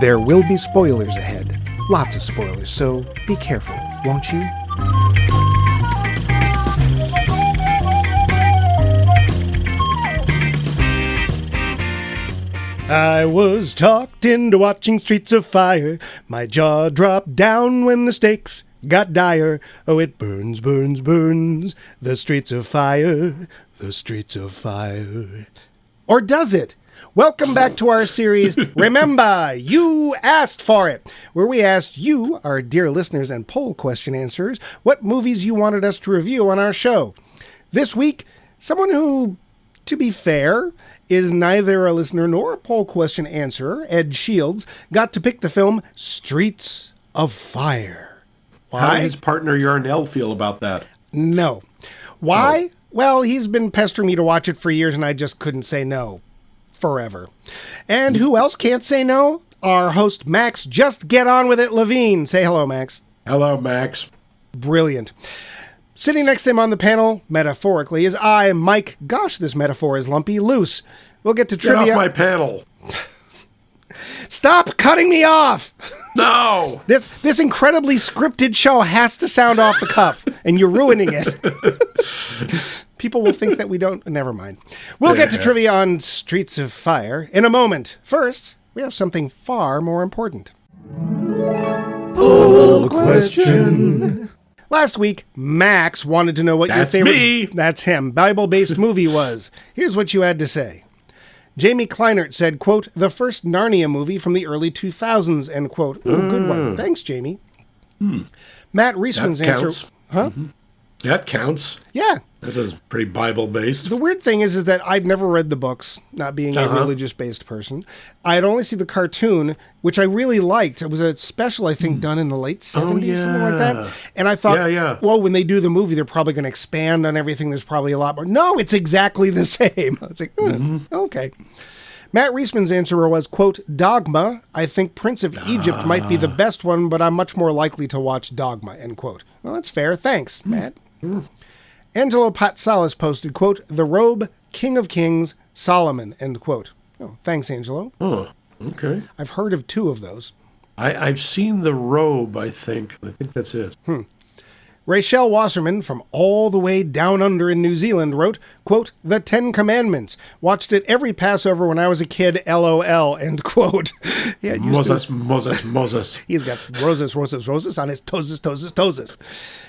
There will be spoilers ahead. Lots of spoilers, so be careful, won't you? I was talked into watching Streets of Fire. My jaw dropped down when the stakes got dire. Oh, it burns, burns, burns. The streets of fire. The streets of fire. Or does it? Welcome back to our series, Remember, You Asked For It, where we asked you, our dear listeners and poll question answers, what movies you wanted us to review on our show. This week, someone who, to be fair, is neither a listener nor a poll question answerer, Ed Shields, got to pick the film Streets of Fire. Why? How did his partner Yarnell feel about that? No. Why? Oh. Well, he's been pestering me to watch it for years, and I just couldn't say no. Forever. And who else can't say no? Our host, Max. Just get on with it, Levine. Say hello, Max. Hello, Max. Brilliant. Sitting next to him on the panel, metaphorically, is I, Mike. Gosh, this metaphor is lumpy. Loose. We'll get to trivia. Get off my panel. Stop cutting me off! No! This incredibly scripted show has to sound off the cuff, and you're ruining it. People will think that we don't... Never mind. We'll get to trivia on Streets of Fire in a moment. First, we have something far more important. Poll question. Last week, Max wanted to know what your favorite... Me. That's him. Bible-based movie was. Here's what you had to say. Jamie Kleinert said, quote, the first Narnia movie from the early 2000s, end quote. Ooh, good one. Thanks, Jamie. Matt Reisman's answer... Huh? Mm-hmm. That counts. Yeah. This is pretty Bible-based. The weird thing is that I've never read the books, not being a religious-based person. I had only seen the cartoon, which I really liked. It was a special, I think, done in the late 70s, something like that. And I thought, well, when they do the movie, they're probably going to expand on everything. There's probably a lot more. No, it's exactly the same. I was like, okay. Matt Reisman's answer was, quote, Dogma. I think Prince of Egypt might be the best one, but I'm much more likely to watch Dogma, end quote. Well, that's fair. Thanks, Matt. Angelo Patsalis posted, quote, The Robe, King of Kings, Solomon, end quote. Oh, thanks, Angelo. Oh, okay. I've heard of two of those. I've seen The Robe, I think. I think that's it. Rachel Wasserman from all the way down under in New Zealand wrote, quote, The Ten Commandments. Watched it every Passover when I was a kid, LOL, end quote. Yeah, Moses. He's got roses on his toes.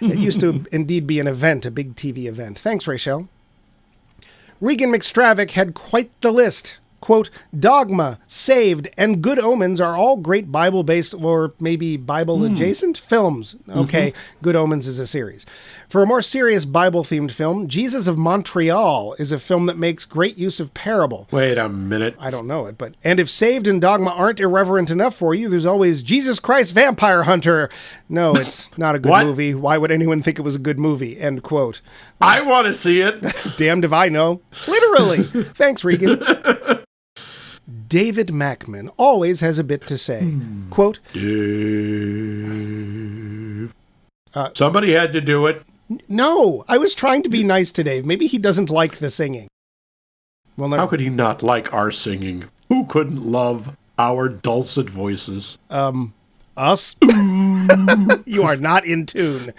It used to indeed be an event, a big TV event. Thanks, Rachel. Regan McStravick had quite the list. Quote, Dogma, Saved, and Good Omens are all great Bible-based or maybe Bible-adjacent films. Okay, Good Omens is a series. For a more serious Bible-themed film, Jesus of Montreal is a film that makes great use of parable. Wait a minute. I don't know it, but... And if Saved and Dogma aren't irreverent enough for you, there's always Jesus Christ Vampire Hunter. No, it's not a good movie. Why would anyone think it was a good movie? End quote. I want to see it. Damned if I know. Literally. Thanks, Regan. David Mackman always has a bit to say. Quote, Dave. Somebody had to do it. No, I was trying to be nice to Dave. Maybe he doesn't like the singing. Well, How could he not like our singing? Who couldn't love our dulcet voices? Us? You are not in tune.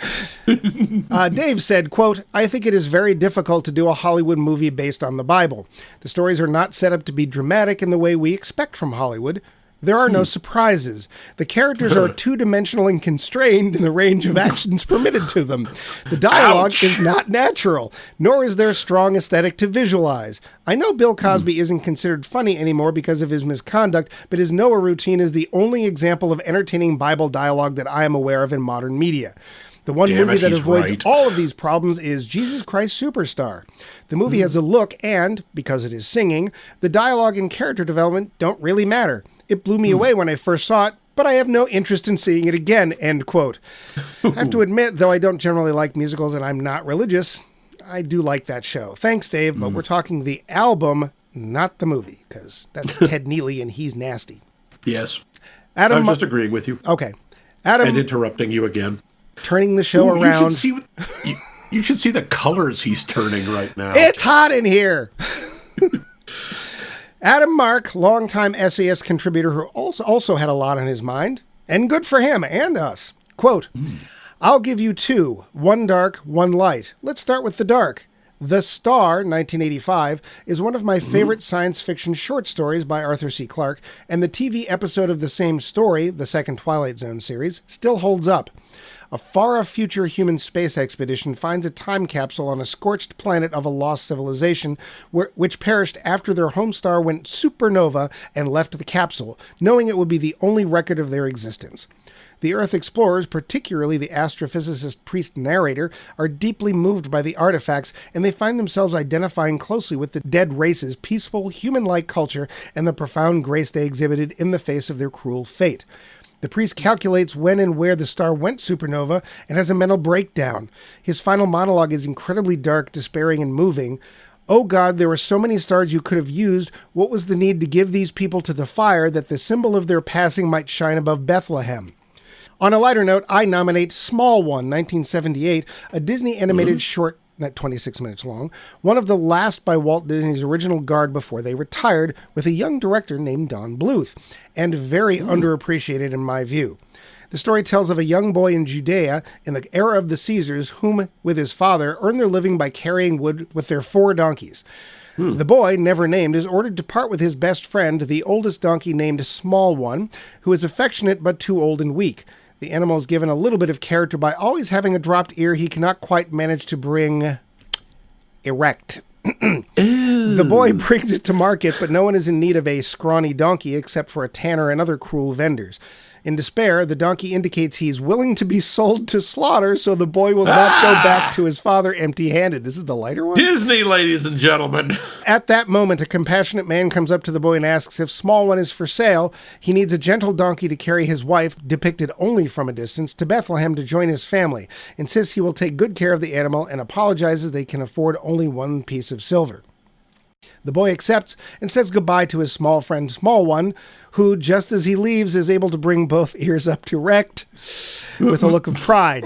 Dave said, quote, I think it is very difficult to do a Hollywood movie based on the Bible. The stories are not set up to be dramatic in the way we expect from Hollywood. There are no surprises. The characters are two-dimensional and constrained in the range of actions permitted to them. The dialogue is not natural, nor is there a strong aesthetic to visualize. I know Bill Cosby isn't considered funny anymore because of his misconduct, but his Noah routine is the only example of entertaining Bible dialogue that I am aware of in modern media. The one movie that avoids all of these problems is Jesus Christ Superstar. The movie has a look and, because it is singing, the dialogue and character development don't really matter. It blew me away when I first saw it, but I have no interest in seeing it again, end quote. I have to admit, though I don't generally like musicals and I'm not religious, I do like that show. Thanks, Dave, but we're talking the album, not the movie, because that's Ted Neely and he's nasty. Yes. Adam, I'm just agreeing with you. Okay. Adam, and interrupting you again. Turning the show around. You should see the colors he's turning right now. It's hot in here. Adam Mark, longtime SAS contributor who also had a lot on his mind, and good for him and us. Quote, I'll give you two, one dark, one light. Let's start with the dark. The Star, 1985, is one of my favorite science fiction short stories by Arthur C. Clarke, and the TV episode of the same story, the second Twilight Zone series, still holds up. A far-off future human space expedition finds a time capsule on a scorched planet of a lost civilization, which perished after their home star went supernova and left the capsule, knowing it would be the only record of their existence. The Earth explorers, particularly the astrophysicist priest narrator, are deeply moved by the artifacts, and they find themselves identifying closely with the dead race's peaceful, human-like culture and the profound grace they exhibited in the face of their cruel fate. The priest calculates when and where the star went supernova and has a mental breakdown. His final monologue is incredibly dark, despairing, and moving. Oh God, there were so many stars you could have used. What was the need to give these people to the fire that the symbol of their passing might shine above Bethlehem? On a lighter note, I nominate Small One, 1978, a Disney animated short, not 26 minutes long, one of the last by Walt Disney's original guard before they retired, with a young director named Don Bluth, and very underappreciated in my view. The story tells of a young boy in Judea in the era of the Caesars whom, with his father, earned their living by carrying wood with their 4 donkeys. The boy, never named, is ordered to part with his best friend, the oldest donkey named Small One, who is affectionate but too old and weak. The animal is given a little bit of character by always having a dropped ear he cannot quite manage to bring erect. The boy brings it to market, but no one is in need of a scrawny donkey except for a tanner and other cruel vendors. In despair, the donkey indicates he's willing to be sold to slaughter, so the boy will not go back to his father empty-handed. This is the lighter one? Disney, ladies and gentlemen. At that moment, a compassionate man comes up to the boy and asks if Small One is for sale. He needs a gentle donkey to carry his wife, depicted only from a distance, to Bethlehem to join his family. Insists he will take good care of the animal and apologizes they can afford only one piece of silver. The boy accepts and says goodbye to his small friend Small One, who, just as he leaves, is able to bring both ears up to erect with a look of pride.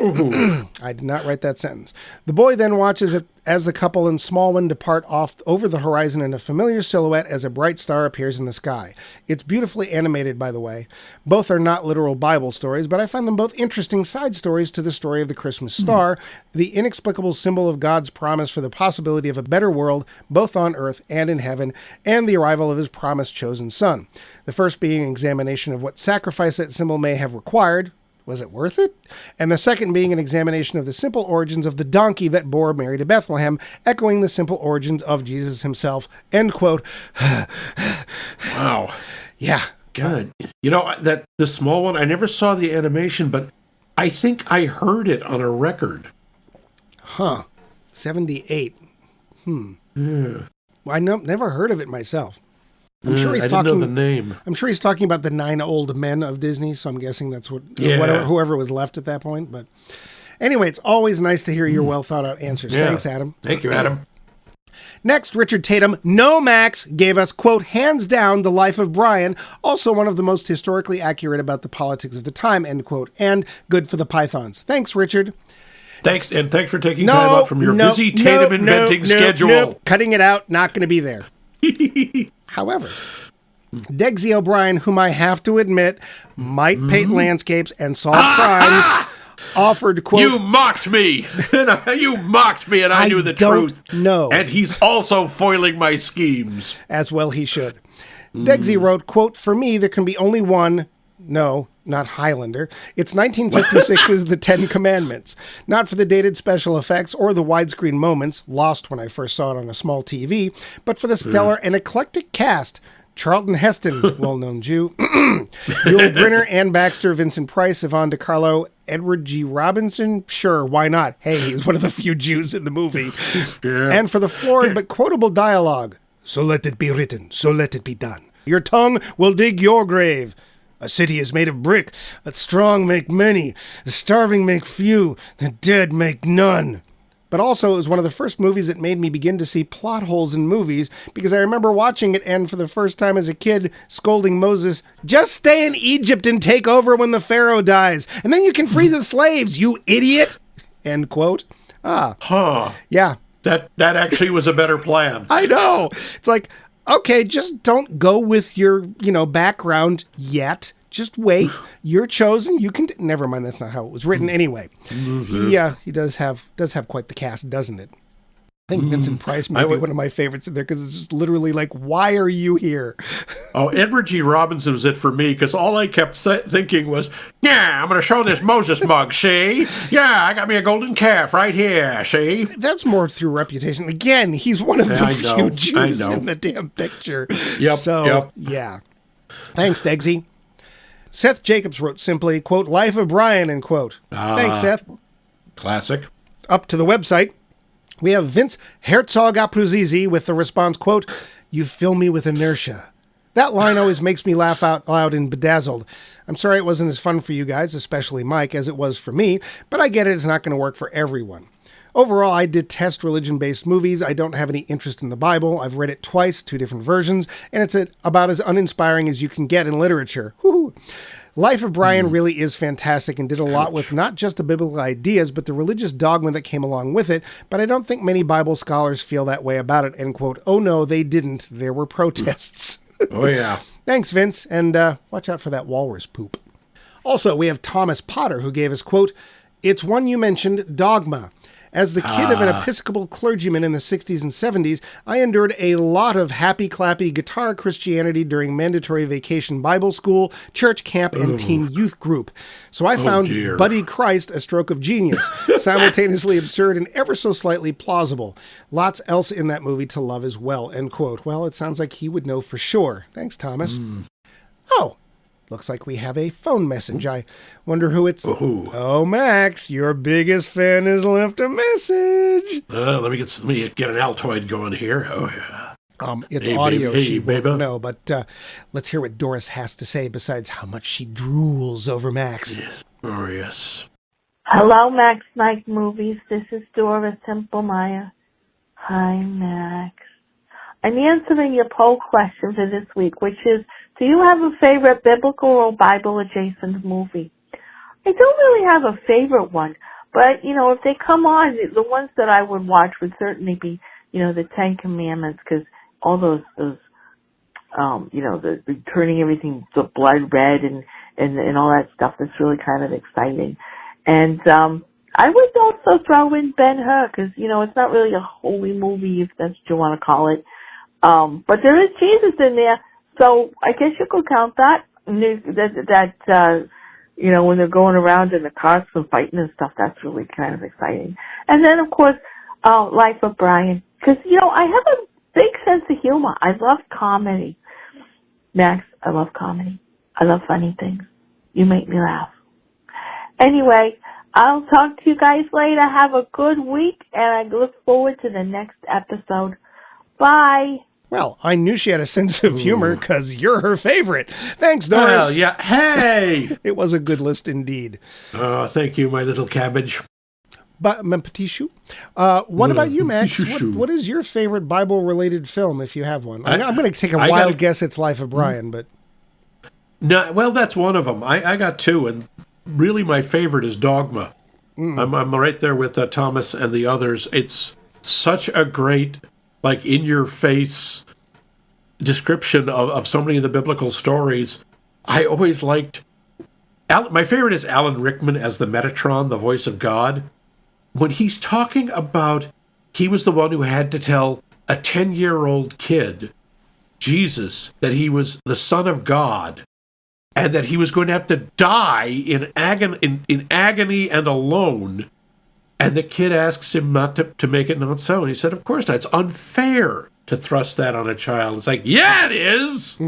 I did not write that sentence. The boy then watches it as the couple and Small One depart off over the horizon in a familiar silhouette as a bright star appears in the sky. It's beautifully animated, by the way. Both are not literal Bible stories, but I find them both interesting side stories to the story of the Christmas star, the inexplicable symbol of God's promise for the possibility of a better world, both on earth and in heaven, and the arrival of his promised chosen son. The first being an examination of what sacrifice that symbol may have required. Was it worth it? And the second being an examination of the simple origins of the donkey that bore Mary to Bethlehem, echoing the simple origins of Jesus himself. End quote. Wow. Yeah. Good. You know, that the Small One, I never saw the animation, but I think I heard it on a record. Huh. 78. Yeah. Well, I never heard of it myself. I'm sure he's I talking. didn't know the name. I'm sure he's talking about the 9 old men of Disney. So I'm guessing that's what whoever was left at that point. But anyway, it's always nice to hear your well thought out answers. Yeah. Thanks, Adam. Thank you, Adam. Next, Richard Tatum, no Max, gave us, quote, hands down, The Life of Brian, also one of the most historically accurate about the politics of the time, end quote, and good for the Pythons. Thanks, Richard. Thanks for taking time out from your busy Tatum inventing schedule. Cutting it out, not going to be there. However, Degsy O'Brien, whom I have to admit might paint landscapes and solve crimes, offered, quote... You mocked me! You mocked me, and I knew the truth. No. And he's also foiling my schemes. As well he should. Degsy wrote, quote, for me, there can be only one... No, not Highlander. It's 1956's The Ten Commandments. Not for the dated special effects or the widescreen moments, lost when I first saw it on a small TV, but for the stellar and eclectic cast. Charlton Heston, well-known Jew. Yul Brynner, Ann Baxter, Vincent Price, Yvonne DiCarlo, Edward G. Robinson. Sure, why not? Hey, he's one of the few Jews in the movie. Yeah. And for the florid but quotable dialogue. So let it be written, so let it be done. Your tongue will dig your grave. A city is made of brick. The strong make many. The starving make few. The dead make none. But also, it was one of the first movies that made me begin to see plot holes in movies, because I remember watching it and for the first time as a kid scolding Moses, just stay in Egypt and take over when the Pharaoh dies, and then you can free the slaves, you idiot! End quote. Huh. Yeah. That actually was a better plan. I know. It's like, Okay, just don't go with your, background yet. Just wait. You're chosen. You can. Never mind. That's not how it was written. Anyway, he does have quite the cast, doesn't it? I think Vincent Price might be one of my favorites in there because it's just literally like, why are you here? Oh, Edward G. Robinson was it for me because all I kept thinking was, yeah, I'm going to show this Moses mug, see? Yeah, I got me a golden calf right here, see? That's more through reputation. Again, he's one of the few Jews in the damn picture. Yeah. Thanks, Degsy. Seth Jacobs wrote simply, quote, Life of Brian, end quote. Thanks, Seth. Classic. Up to the website. We have Vince Herzog Apruzizi with the response, quote, you fill me with inertia. That line always makes me laugh out loud and bedazzled. I'm sorry it wasn't as fun for you guys, especially Mike, as it was for me, but I get it, it's not going to work for everyone. Overall, I detest religion-based movies. I don't have any interest in the Bible. I've read it twice, 2 different versions, and it's about as uninspiring as you can get in literature. Woo-hoo. Life of Brian really is fantastic and did a lot with not just the biblical ideas, but the religious dogma that came along with it, but I don't think many Bible scholars feel that way about it, end quote. Oh no, they didn't. There were protests. Oh yeah. Thanks, Vince, and watch out for that walrus poop. Also, we have Thomas Potter, who gave us, quote, it's one you mentioned, Dogma. As the kid of an Episcopal clergyman in the 60s and 70s, I endured a lot of happy-clappy guitar Christianity during mandatory vacation Bible school, church camp, and teen youth group. So I found Buddy Christ a stroke of genius, simultaneously absurd and ever so slightly plausible. Lots else in that movie to love as well, end quote. Well, it sounds like he would know for sure. Thanks, Thomas. Oh. Looks like we have a phone message. I wonder who it's... Oh, Max, your biggest fan has left a message. Let me get an Altoid going here. Oh, yeah. It's audio. She won't know, but let's hear what Doris has to say besides how much she drools over Max. Yes. Oh, yes. Hello, Max Mike Movies. This is Doris Templemeyer. Hi, Max. I'm answering your poll question for this week, which is, do you have a favorite biblical or Bible-adjacent movie? I don't really have a favorite one, but, if they come on, the ones that I would watch would certainly be, the Ten Commandments, because all those the turning everything to blood red and all that stuff, that's really kind of exciting. And I would also throw in Ben-Hur, because, it's not really a holy movie, if that's what you want to call it. But there is Jesus in there. So I guess you could count that, when they're going around in the cars and fighting and stuff, that's really kind of exciting. And then, of course, Life of Brian. Because, I have a big sense of humor. I love comedy. Max, I love comedy. I love funny things. You make me laugh. Anyway, I'll talk to you guys later. Have a good week, and I look forward to the next episode. Bye. Well, I knew she had a sense of humor because you're her favorite. Thanks, Doris. Well, yeah. Hey! It was a good list indeed. Oh, thank you, my little cabbage. But, my petit chou. What about you, Max? What is your favorite Bible-related film, if you have one? I'm going to take a wild guess it's Life of Brian, but... No, well, that's one of them. I got 2, and really my favorite is Dogma. I'm right there with Thomas and the others. It's such a great... in-your-face description of so many of the biblical stories. I always liked... my favorite is Alan Rickman as the Metatron, the voice of God. When he's talking about he was the one who had to tell a 10-year-old kid, Jesus, that he was the Son of God, and that he was going to have to die in agony and alone... And the kid asks him not to make it not so. And he said, of course not. It's unfair to thrust that on a child. It's like, yeah, it is.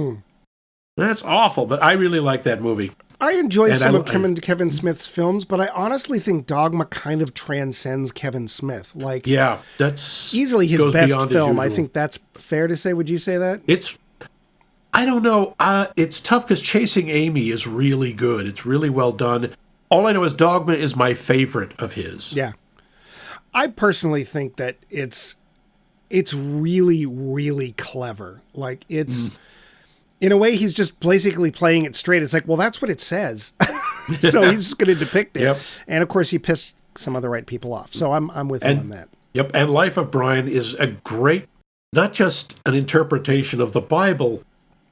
That's awful. But I really like that movie. I enjoy some of Kevin Smith's films, but I honestly think Dogma kind of transcends Kevin Smith. Yeah, that's easily his best film. I think that's fair to say. Would you say that? I don't know. It's tough because Chasing Amy is really good. It's really well done. All I know is Dogma is my favorite of his. Yeah. I personally think that it's really, really clever. In a way, he's just basically playing it straight. It's like, well, that's what it says. So he's just going to depict it. Yep. And of course, he pissed some of the right people off. So I'm with him on that. Yep. And Life of Brian is a great not just an interpretation of the Bible,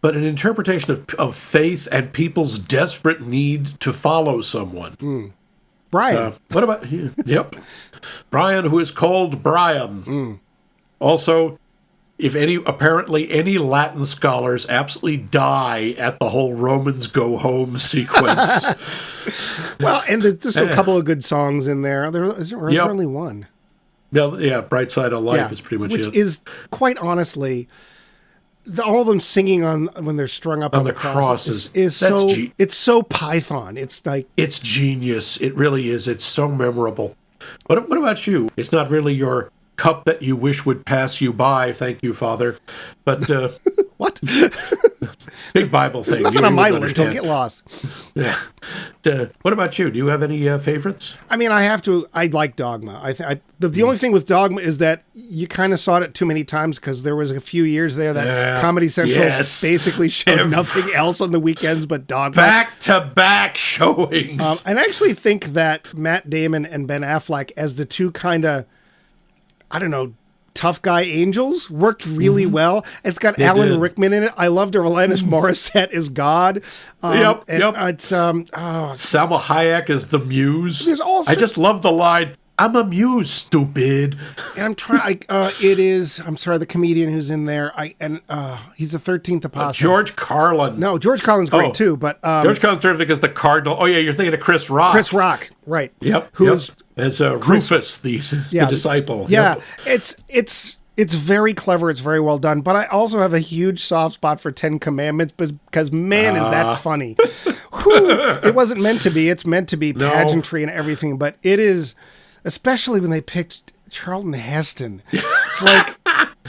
but an interpretation of faith and people's desperate need to follow someone. Brian. What about you? Yep. Brian, who is called Brian. Also, apparently any Latin scholars absolutely die at the whole Romans go home sequence. Well, and there's a couple of good songs in there. There's only one. Yeah, Bright Side of Life is pretty much it. Which is, quite honestly, all of them singing when they're strung up on the crosses is so it's so Python. It's like it's genius. It really is. It's so memorable. What about you? It's not really your cup that you wish would pass you by. Thank you, Father. But what? Big Bible thing. There's nothing on my list. Don't get lost. Yeah. What about you? Do you have any favorites? I mean, I like Dogma. The only thing with Dogma is that you kind of saw it too many times because there was a few years there that Comedy Central basically showed nothing else on the weekends but Dogma. Back-to-back showings. And I actually think that Matt Damon and Ben Affleck as the two kind of, I don't know, tough guy angels worked really well. It's got Alan Rickman in it. I loved Alanis Morissette as God. Yep. It's Salma Hayek as the muse. There's also, I just love the line, "I'm a muse, stupid." And I'm trying. I'm sorry, the comedian who's in there. He's the 13th Apostle. George Carlin. No, George Carlin's great too. But George Carlin's terrific as the Cardinal. Oh yeah, you're thinking of Chris Rock. Chris Rock, right? Yep. Who's as Rufus, the disciple. Yeah, yep. It's very clever. It's very well done. But I also have a huge soft spot for 10 Commandments because man, is that funny. It wasn't meant to be. It's meant to be pageantry and everything. But it is, especially when they picked Charlton Heston. It's like,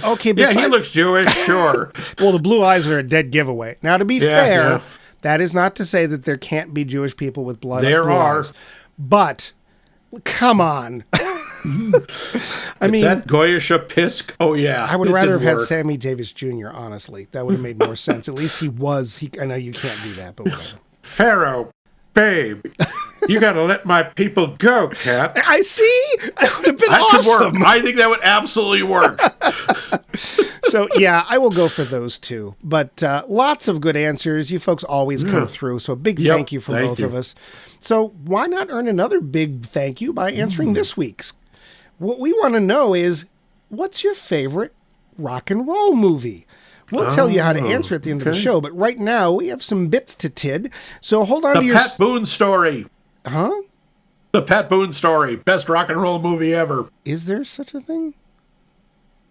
okay, he looks Jewish, sure. Well, the blue eyes are a dead giveaway. Now, to be fair, that is not to say that there can't be Jewish people with blue eyes. But come on. I mean, that Goyish Pisk. Oh yeah, I would rather have had Sammy Davis Jr. Honestly, that would have made more sense. At least he was. I know you can't do that, but whatever. Pharaoh, babe, you got to let my people go, Cat. I see. That would have been awesome. Could work. I think that would absolutely work. So yeah, I will go for those two. But lots of good answers. You folks always come through. So a big thank you from both of us. So why not earn another big thank you by answering this week's? What we want to know is, what's your favorite rock and roll movie? We'll tell you how to answer at the end of the show, but right now we have some bits to tid. So hold on to your... The Pat Boone story. Huh? The Pat Boone story. Best rock and roll movie ever. Is there such a thing?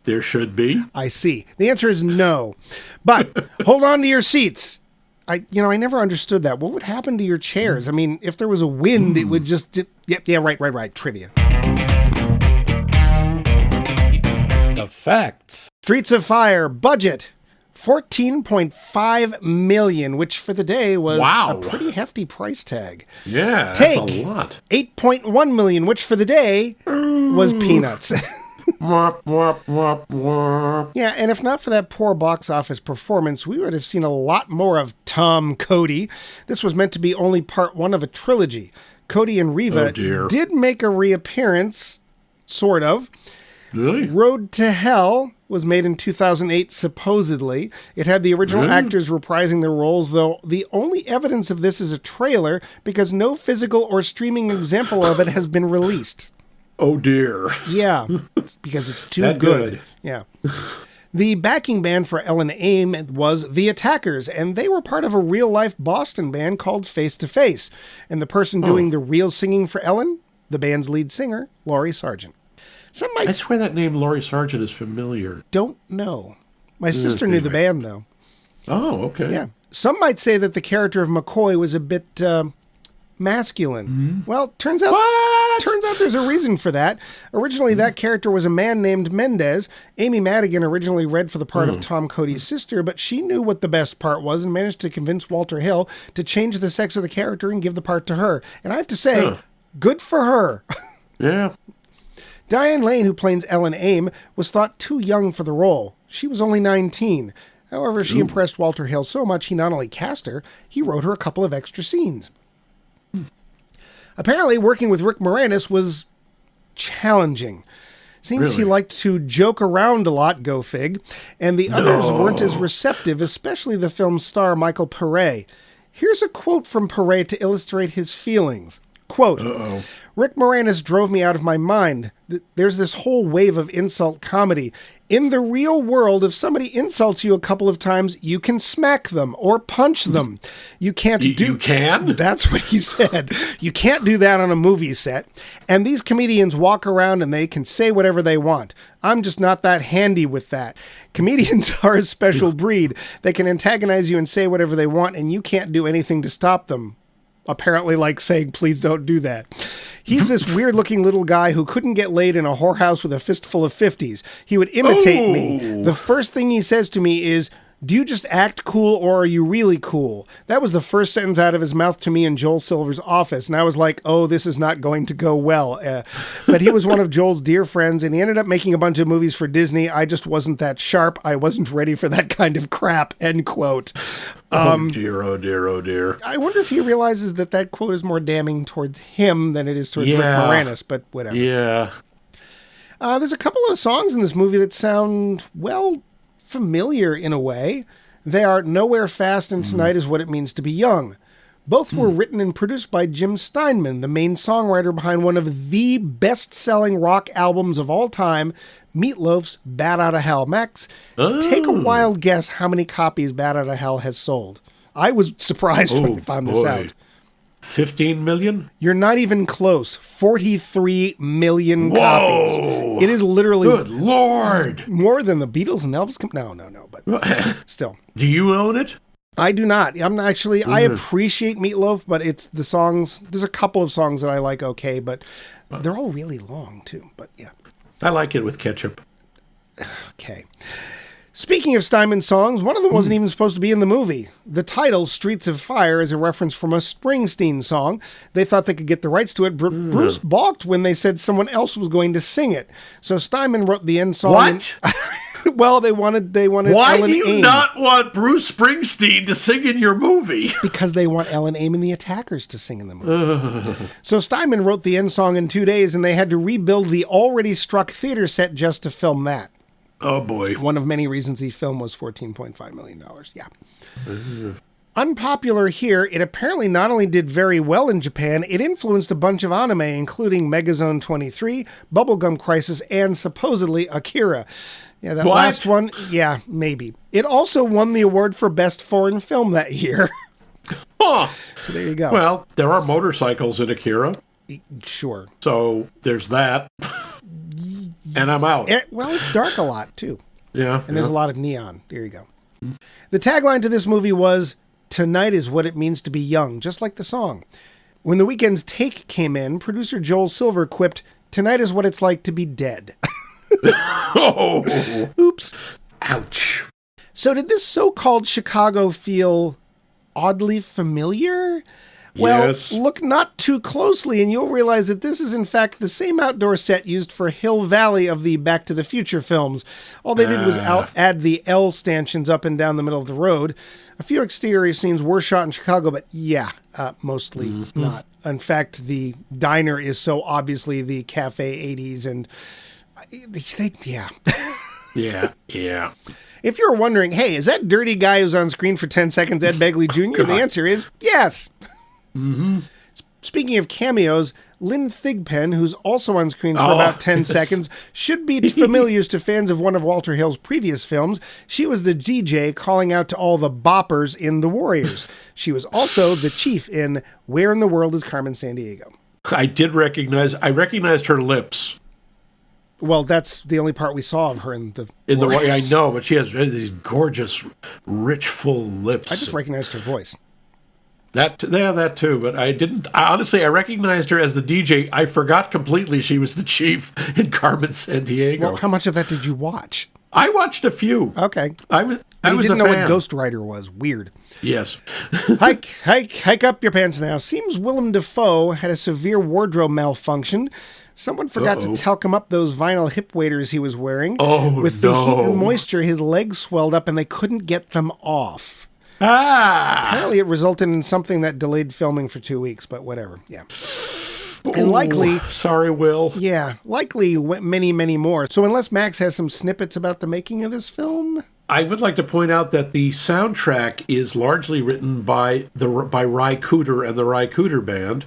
There should be. I see. The answer is no. But hold on to your seats. I never understood that. What would happen to your chairs? I mean, if there was a wind, it would just... Right. Trivia. The facts. Streets of Fire budget $14.5 million, which for the day was a pretty hefty price tag. Yeah, Take that's a lot. $8.1 million, which for the day was peanuts. Womp, womp, womp, womp. Yeah, and if not for that poor box office performance, we would have seen a lot more of Tom Cody. This was meant to be only part one of a trilogy. Cody and Riva did make a reappearance, sort of. Really? Road to Hell was made in 2008, supposedly. It had the original actors reprising their roles, though the only evidence of this is a trailer because no physical or streaming example of it has been released. Oh, dear. Yeah, because it's too good. Yeah. The backing band for Ellen Aim was The Attackers, and they were part of a real-life Boston band called Face to Face. And the person doing the real singing for Ellen, the band's lead singer, Laurie Sargent. I swear that name Laurie Sargent is familiar. Don't know. My sister knew the band, though. Oh, okay. Yeah. Some might say that the character of McCoy was a bit masculine. Well, turns out there's a reason for that. Originally, that character was a man named Mendez. Amy Madigan originally read for the part of Tom Cody's sister, but she knew what the best part was and managed to convince Walter Hill to change the sex of the character and give the part to her. And I have to say, good for her. Yeah. Diane Lane, who plays Ellen Aim, was thought too young for the role. She was only 19. However, she impressed Walter Hill so much he not only cast her, he wrote her a couple of extra scenes. Apparently, working with Rick Moranis was challenging. Seems he Really? liked to joke around a lot, go fig, and the others weren't as receptive, especially the film's star, Michael Pare. Here's a quote from Pare to illustrate his feelings. Quote, Rick Moranis drove me out of my mind. There's this whole wave of insult comedy. In the real world, if somebody insults you a couple of times, you can smack them or punch them. You can't do... You can? That's what he said. You can't do that on a movie set. And these comedians walk around and they can say whatever they want. I'm just not that handy with that. Comedians are a special breed. They can antagonize you and say whatever they want, and you can't do anything to stop them. Apparently like saying, please don't do that. He's this weird-looking little guy who couldn't get laid in a whorehouse with a fistful of 50s. He would imitate me. The first thing he says to me is, do you just act cool or are you really cool? That was the first sentence out of his mouth to me in Joel Silver's office, and I was like, oh, this is not going to go well. But he was one of Joel's dear friends, and he ended up making a bunch of movies for Disney. I just wasn't that sharp. I wasn't ready for that kind of crap, end quote. Oh, dear, oh, dear, oh, dear. I wonder if he realizes that that quote is more damning towards him than it is towards Rick Moranis, but whatever. Yeah. There's a couple of songs in this movie that sound, well, familiar in a way. They are Nowhere Fast and Tonight Is What It Means to Be Young. Both were written and produced by Jim Steinman, the main songwriter behind one of the best-selling rock albums of all time, Meatloaf's Bat Outta Hell. Max, take a wild guess how many copies Bat Outta Hell has sold. I was surprised when I found this out. 15 million? You're not even close. 43 million copies. It is literally... Good Lord! More than the Beatles and Elvis. No, but still. Do you own it? I do not. I'm actually... I appreciate Meatloaf, but it's the songs... There's a couple of songs that I like okay, but they're all really long, too. But, yeah. I like it with ketchup. Okay. Speaking of Steinman songs, one of them wasn't even supposed to be in the movie. The title, Streets of Fire, is a reference from a Springsteen song. They thought they could get the rights to it. Bruce balked when they said someone else was going to sing it. So Steinman wrote the end song. What? Well, they wanted Why Ellen do you Aim. not want Bruce Springsteen to sing in your movie? Because they want Ellen Aim and the Attackers to sing in the movie. So Steinman wrote the end song in 2 days, and they had to rebuild the already struck theater set just to film that. Oh, boy. One of many reasons the film was $14.5 million. Yeah. Unpopular here, it apparently not only did very well in Japan, it influenced a bunch of anime, including Megazone 23, Bubblegum Crisis, and supposedly Akira. Yeah, that last one, yeah, maybe. It also won the award for Best Foreign Film that year. Huh. So there you go. Well, there are motorcycles in Akira. Sure. So there's that. And I'm out. Well, it's dark a lot, too. Yeah. And there's a lot of neon. There you go. The tagline to this movie was, Tonight is what it means to be young, just like the song. When The Weeknd's Take came in, producer Joel Silver quipped, Tonight is what it's like to be dead. Oh. Oops. Ouch. So did this so-called Chicago feel oddly familiar? Well, Yes. look not too closely and you'll realize that this is in fact the same outdoor set used for Hill Valley of the Back to the Future films. All they did was add the L stanchions up and down the middle of the road. A few exterior scenes were shot in Chicago, but yeah, mostly not. In fact, the diner is so obviously the Cafe 80s and yeah. Yeah. If you're wondering, hey, is that dirty guy who's on screen for 10 seconds Ed Begley Jr.? The answer is yes. Speaking of cameos, Lynn Thigpen, who's also on screen for about 10 seconds, should be familiar to fans of one of Walter Hill's previous films. She was the DJ calling out to all the boppers in The Warriors. She was also the chief in Where in the World is Carmen Sandiego? I recognized her lips. Well, that's the only part we saw of her in the Warriors. I know, but she has these gorgeous, rich, full lips. I just recognized her voice. That too, but honestly, I recognized her as the DJ. I forgot completely she was the chief in Carmen Sandiego. Well, how much of that did you watch? I watched a few. Okay. I was didn't a know fan. what Ghost Rider was. Weird. Yes. Hike up your pants now. Seems Willem Dafoe had a severe wardrobe malfunction. Someone forgot to talcum up those vinyl hip waders he was wearing. Oh, With the heat and moisture, his legs swelled up and they couldn't get them off. Ah! Apparently it resulted in something that delayed filming for 2 weeks, but whatever. Yeah. And likely, sorry, Will. yeah, likely many, many more. So unless Max has some snippets about the making of this film... I would like to point out that the soundtrack is largely written by Ry Cooder and the Ry Cooder Band,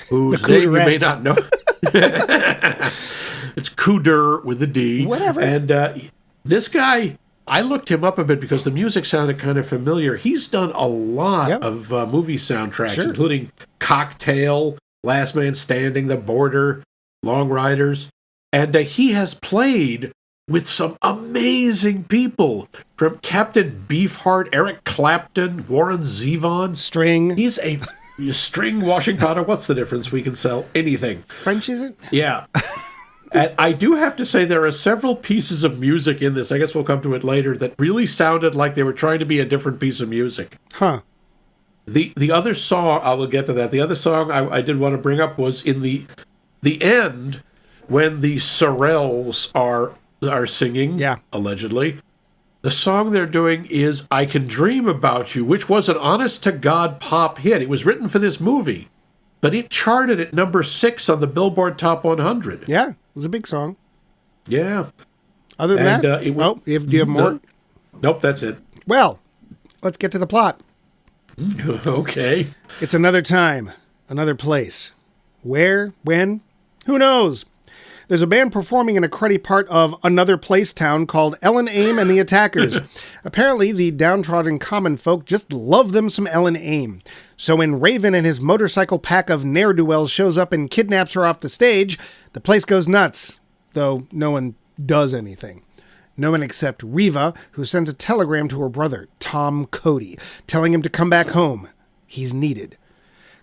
whose name you may not know. It's Cooder with a D. Whatever. And this guy, I looked him up a bit because the music sounded kind of familiar. He's done a lot of movie soundtracks, including Cocktail, Last Man Standing, The Border, Long Riders. And he has played with some amazing people, from Captain Beefheart, Eric Clapton, Warren Zevon. String. He's a string washing powder. What's the difference? We can sell anything. French, is it? Yeah. And I do have to say there are several pieces of music in this, I guess we'll come to it later, that really sounded like they were trying to be a different piece of music. Huh. The other song, I will get to that. The other song I did want to bring up was in the end, when the Sorels are singing, allegedly. The song they're doing is I Can Dream About You, which was an honest-to-God pop hit. It was written for this movie, but it charted at number 6 on the Billboard Top 100. Yeah, it was a big song. Yeah. Other than that, do you have more? Nope, that's it. Well, let's get to the plot. Okay. It's another time, another place. Where, when, who knows? There's a band performing in a cruddy part of another place town called Ellen Aim and the Attackers. Apparently, the downtrodden common folk just love them some Ellen Aim. So when Raven and his motorcycle pack of ne'er-do-wells shows up and kidnaps her off the stage, the place goes nuts, though no one does anything. No one except Riva, who sends a telegram to her brother, Tom Cody, telling him to come back home. He's needed.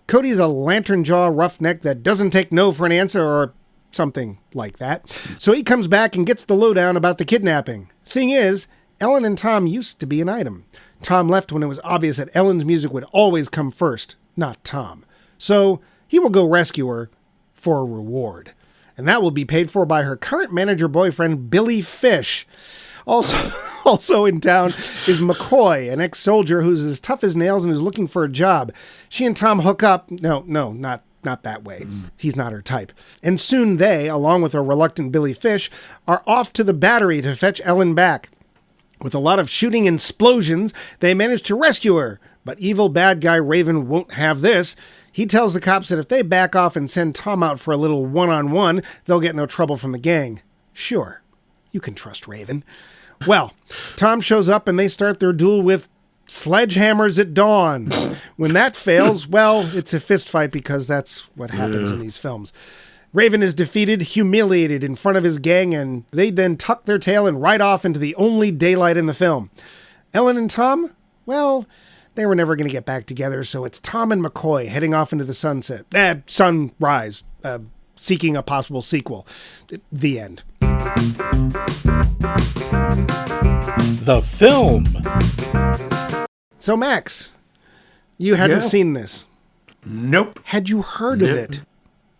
Cody's a lantern-jaw roughneck that doesn't take no for an answer, or something like that. So he comes back and gets the lowdown about the kidnapping. Thing is, Ellen and Tom used to be an item. Tom left when it was obvious that Ellen's music would always come first, not Tom. So he will go rescue her for a reward. And that will be paid for by her current manager boyfriend, Billy Fish. Also in town is McCoy, an ex-soldier who's as tough as nails and is looking for a job. She and Tom hook up. No, not that way. He's not her type. And soon they, along with a reluctant Billy Fish, are off to the battery to fetch Ellen back. With a lot of shooting and explosions, they manage to rescue her. But evil bad guy Raven won't have this. He tells the cops that if they back off and send Tom out for a little one-on-one, they'll get no trouble from the gang. Sure, you can trust Raven. Well, Tom shows up and they start their duel with sledgehammers at dawn. When that fails, well, it's a fist fight because that's what happens in these films. Raven is defeated, humiliated in front of his gang, and they then tuck their tail and ride off into the only daylight in the film. Ellen and Tom, well, they were never going to get back together, so it's Tom and McCoy heading off into the sunrise, seeking a possible sequel. The end. The film. So, Max, you hadn't seen this. Nope. Had you heard of it?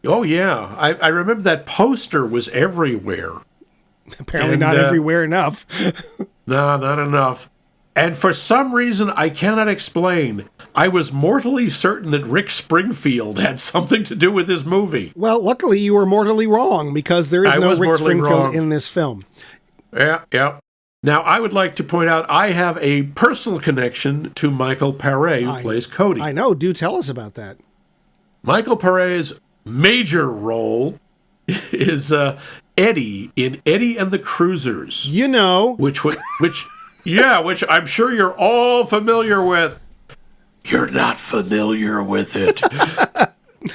Oh, yeah. I remember that poster was everywhere. Apparently not everywhere enough. No, not enough. And for some reason I cannot explain, I was mortally certain that Rick Springfield had something to do with this movie. Well, luckily you were mortally wrong, because there is no Rick Springfield in this film. Yeah. Now, I would like to point out I have a personal connection to Michael Paré, who plays Cody. I know. Do tell us about that. Michael Paré's major role is Eddie in Eddie and the Cruisers. You know. Which I'm sure you're all familiar with. You're not familiar with it.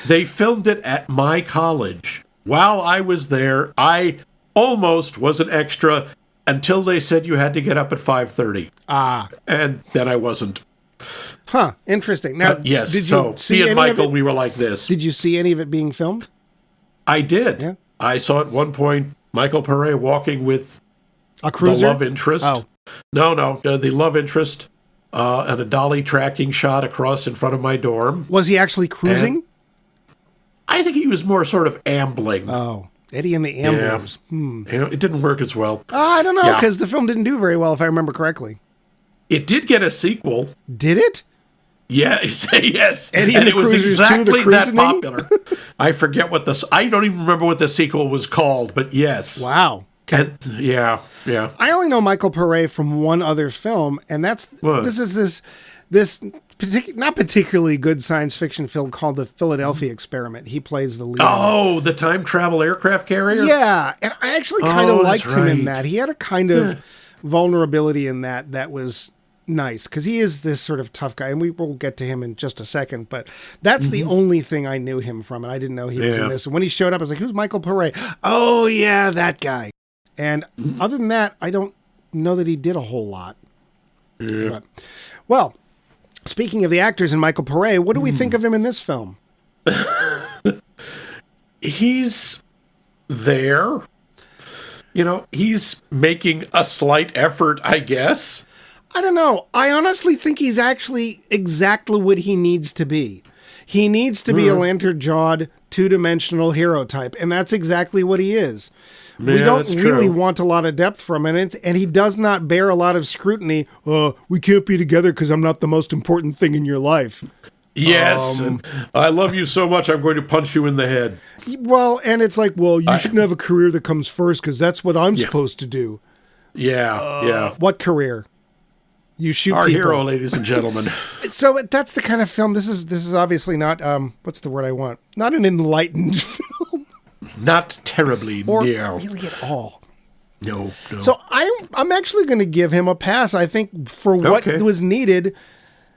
They filmed it at my college. While I was there, I almost was an extra until they said you had to get up at 5:30. And then I wasn't. Huh, interesting. Now, yes, did you see me and any Michael, of it? we were like this. Did you see any of it being filmed? I did. Yeah. I saw at one point Michael Paré walking with a cruiser? The love interest. Oh. No, the love interest and a dolly tracking shot across in front of my dorm. Was he actually cruising? And I think he was more sort of ambling. Oh, Eddie and the Amblers. Yeah. It didn't work as well. I don't know, because the film didn't do very well, if I remember correctly. It did get a sequel. Did it? Yes, yes. Eddie And and it the was Cruisers 2, exactly the that Cruisening? popular. I forget what I don't even remember what the sequel was called, but yes. Wow. And, yeah. I only know Michael Pare from one other film, and What? this not particularly good science fiction film called The Philadelphia Experiment. He plays the lead. Oh, the time travel aircraft carrier? Yeah, and I actually kind of Oh, liked that's him in right. that. He had a kind of vulnerability in that was nice, because he is this sort of tough guy, and we will get to him in just a second, but that's the only thing I knew him from, and I didn't know he was in this. And when he showed up, I was like, who's Michael Pare? Oh, yeah, that guy. And other than that, I don't know that he did a whole lot. Yeah. But, well, speaking of the actors and Michael Pare, what do we think of him in this film? He's there. You know, he's making a slight effort, I guess. I don't know. I honestly think he's actually exactly what he needs to be. He needs to be a lantern-jawed, two-dimensional hero type, and that's exactly what he is. We Yeah, don't that's really true. want a lot of depth from it, and he does not bear a lot of scrutiny. We can't be together because I'm not the most important thing in your life. Yes, and I love you so much, I'm going to punch you in the head. Well, and it's like, well, you shouldn't have a career that comes first because that's what I'm supposed to do. Yeah. What career? You shoot Our people. hero, ladies and gentlemen. So that's the kind of film. This is obviously not what's the word I want? Not an enlightened film, Not terribly or near. really at all. No. So I'm actually going to give him a pass. I think for what Okay. was needed,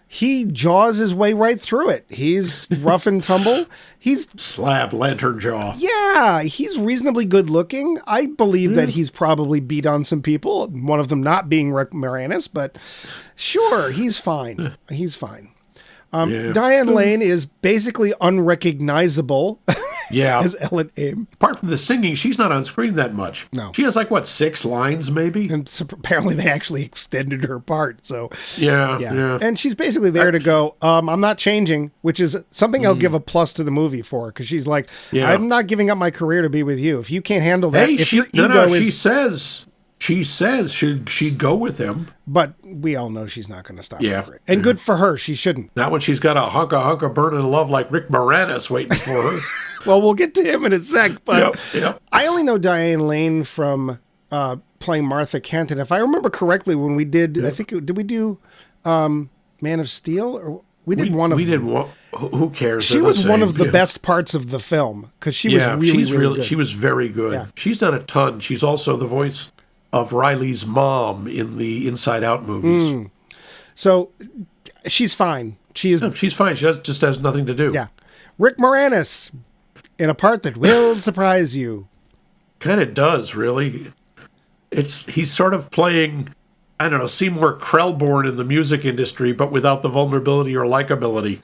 he jaws his way right through it. He's rough and tumble. He's Slab lantern jaw. Yeah, he's reasonably good looking. I believe that he's probably beat on some people, one of them not being Rick Moranis, but sure, he's fine. He's fine. Diane Lane is basically unrecognizable Yeah. as Ellen Aim. Apart from the singing, she's not on screen that much. No. She has 6 lines maybe? And so apparently they actually extended her part. So Yeah. And she's basically there to go, I'm not changing, which is something I'll give a plus to the movie for, because she's like, Yeah. I'm not giving up my career to be with you. If you can't handle that, Hey, if your ego no, is... she says she'd go with him. But we all know she's not going to stop Yeah. for it. And good for her, she shouldn't. Not when she's got a hunk of burning love like Rick Moranis waiting for her. Well, we'll get to him in a sec, but Yep. I only know Diane Lane from playing Martha Kent. And if I remember correctly, when we did, did we do Man of Steel? Or we did one of them. We did one. Who cares? She They're was one same. of the Yeah. best parts of the film, because she was she's really good. She was very good. Yeah. She's done a ton. She's also the voice of Riley's mom in the Inside Out movies. So she's fine. She is, She's fine. She just has nothing to do. yeah. Rick Moranis in a part that will surprise you. Kind of does, really. He's sort of playing, I don't know, Seymour Krelborn in the music industry, but without the vulnerability or likability.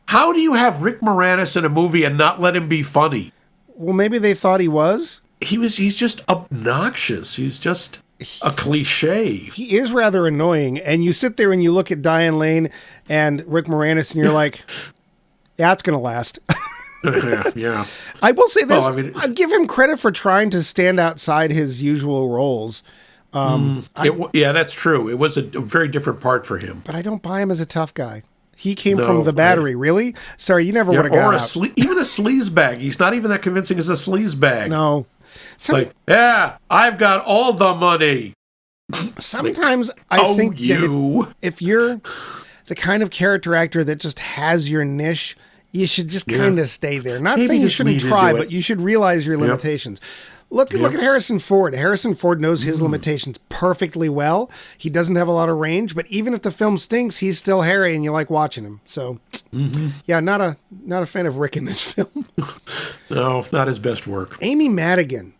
How do you have Rick Moranis in a movie and not let him be funny? Well, maybe they thought he was. He's just obnoxious. He's just a cliche. He is rather annoying, and you sit there and you look at Diane Lane and Rick Moranis, and you're like, yeah, it's going to last. Yeah. I will say this. Well, I mean- I give him credit for trying to stand outside his usual roles, Yeah, that's true. It was a very different part for him. but I don't buy him as a tough guy. He came No, from the Battery, really? Sorry, you never would have Or got out. even a sleaze bag. He's not even that convincing as a sleaze bag. No. Yeah, I've got all the money. Sometimes I think that you. if you're the kind of character actor that just has your niche, you should just kind of stay there. Not Maybe saying you just shouldn't lean try, into it. but you should realize your limitations. Look at Harrison Ford. Harrison Ford knows his limitations perfectly well. He doesn't have a lot of range, but even if the film stinks, he's still Harry, and you like watching him. So, yeah, not a fan of Rick in this film. No, not his best work. Amy Madigan.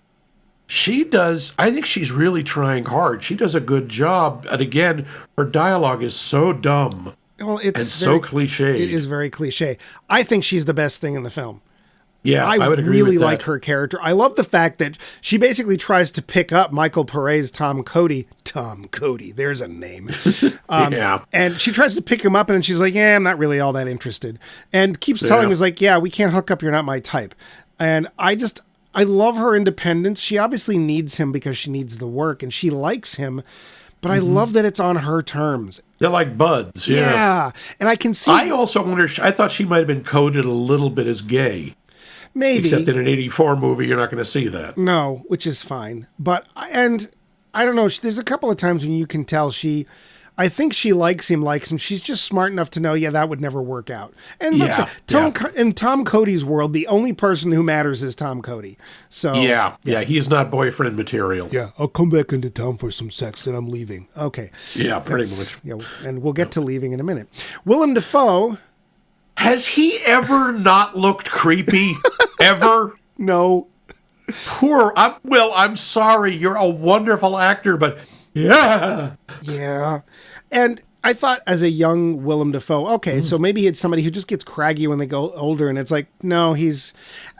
She does. I think she's really trying hard. She does a good job. And again, her dialogue is so dumb Well, it's and so cliche. It is very cliche. I think she's the best thing in the film. Yeah, I would agree really with that. like her character. I love the fact that she basically tries to pick up Michael Pare's Tom Cody. Tom Cody, there's a name. Yeah. And she tries to pick him up, and then she's like, yeah, I'm not really all that interested. And keeps telling him, like, yeah, we can't hook up. You're not my type. And I love her independence. She obviously needs him because she needs the work, and she likes him. but I love that it's on her terms. They're like buds. Yeah. And I can see. I also wonder, I thought she might have been coded a little bit as gay. Maybe. Except in an 84 movie, you're not going to see that. No, which is fine. But, and I don't know, there's a couple of times when you can tell I think she likes him. She's just smart enough to know, that would never work out. And in Tom Cody's world, the only person who matters is Tom Cody. So yeah, he is not boyfriend material. Yeah, I'll come back into town for some sex, and I'm leaving. Okay. Yeah, pretty much. Yeah, and we'll get to leaving in a minute. Willem Dafoe. Has he ever not looked creepy? Ever? No. I'm sorry. You're a wonderful actor, but yeah. Yeah. And I thought as a young Willem Dafoe, so maybe it's somebody who just gets craggy when they go older, and it's like, no, he's...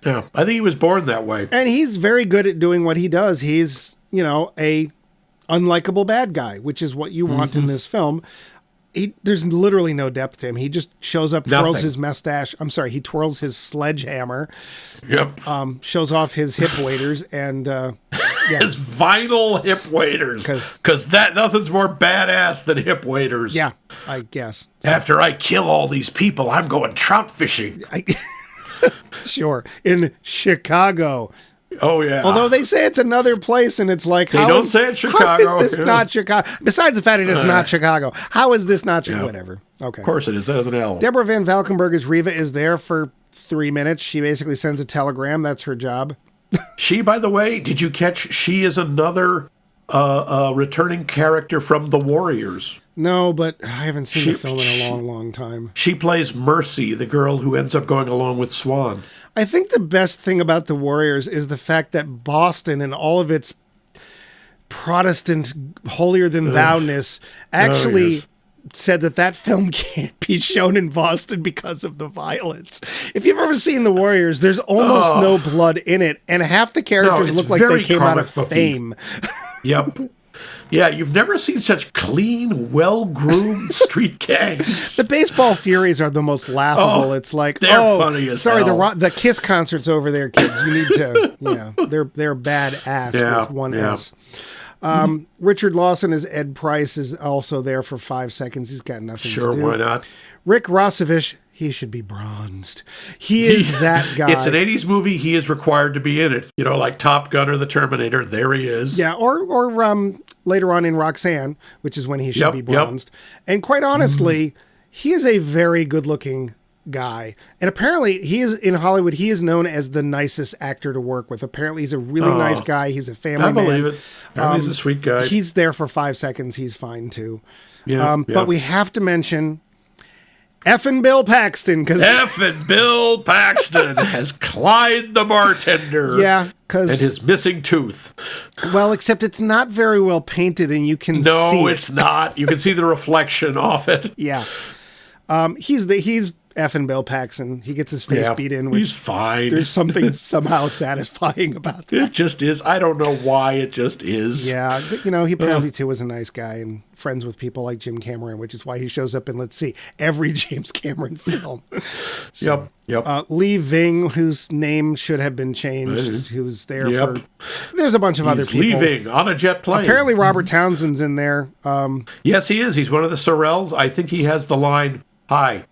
Yeah, I think he was born that way. And he's very good at doing what he does. He's, a unlikable bad guy, which is what you want in this film. There's literally no depth to him. He just shows up, twirls his mustache. I'm sorry, he twirls his sledgehammer. Yep. Shows off his hip waders and his vinyl hip waders. Because nothing's more badass than hip waders. Yeah, I guess. After I kill all these people, I'm going trout fishing. Sure, in Chicago. Oh, yeah. Although they say it's another place, and it's like... They don't say it's Chicago. How is this not Chicago? Besides the fact that it's not Chicago. How is this not Chicago? Whatever. Okay. Of course it is. That is an L. Deborah Van Valkenburg as Riva is there for 3 minutes. She basically sends a telegram. That's her job. She, by the way, did you catch... She is another returning character from The Warriors. No, but I haven't seen the film in a long, long time. She plays Mercy, the girl who ends up going along with Swan. I think the best thing about The Warriors is the fact that Boston and all of its Protestant holier-than-thou-ness actually said that film can't be shown in Boston because of the violence. If you've ever seen The Warriors, there's almost no blood in it, and half the characters look like they came out of Fame. Yep. Yeah, you've never seen such clean, well-groomed street gangs. The Baseball Furies are the most laughable. It's like, they're funny as hell. The Kiss concert's over there, kids. You need to, they're badass with one S. Richard Lawson as Ed Price is also there for 5 seconds. He's got nothing to do. Sure, why not? Rick Rossovich, he should be bronzed. He is that guy. It's an 80s movie. He is required to be in it. Like Top Gun or The Terminator. There he is. Yeah, or later on in Roxanne, which is when he should be bronzed. And quite honestly, he is a very good-looking guy. And apparently, in Hollywood, he is known as the nicest actor to work with. Apparently, he's a really nice guy. He's a family man. I believe it. He's a sweet guy. He's there for 5 seconds. He's fine, too. Yeah, But we have to mention... Effin' Bill Paxton. Effin' Bill Paxton has Clyde the bartender. Yeah, because... And his missing tooth. Well, except it's not very well painted, and you can see No, it's not. You can see the reflection off it. Yeah. He's effing Bill Paxton. He gets his face beat in. Which he's fine. There's something somehow satisfying about that. It just is. I don't know why. It just is. Yeah. He apparently, too, was a nice guy and friends with people like Jim Cameron, which is why he shows up in, let's see, every James Cameron film. So, Yep. Lee Ving, whose name should have been changed, who's there for... There's a bunch of other people. Leaving on a jet plane. Apparently Robert Townsend's in there. Yes, he is. He's one of the Sorrells. I think he has the line, "Hi."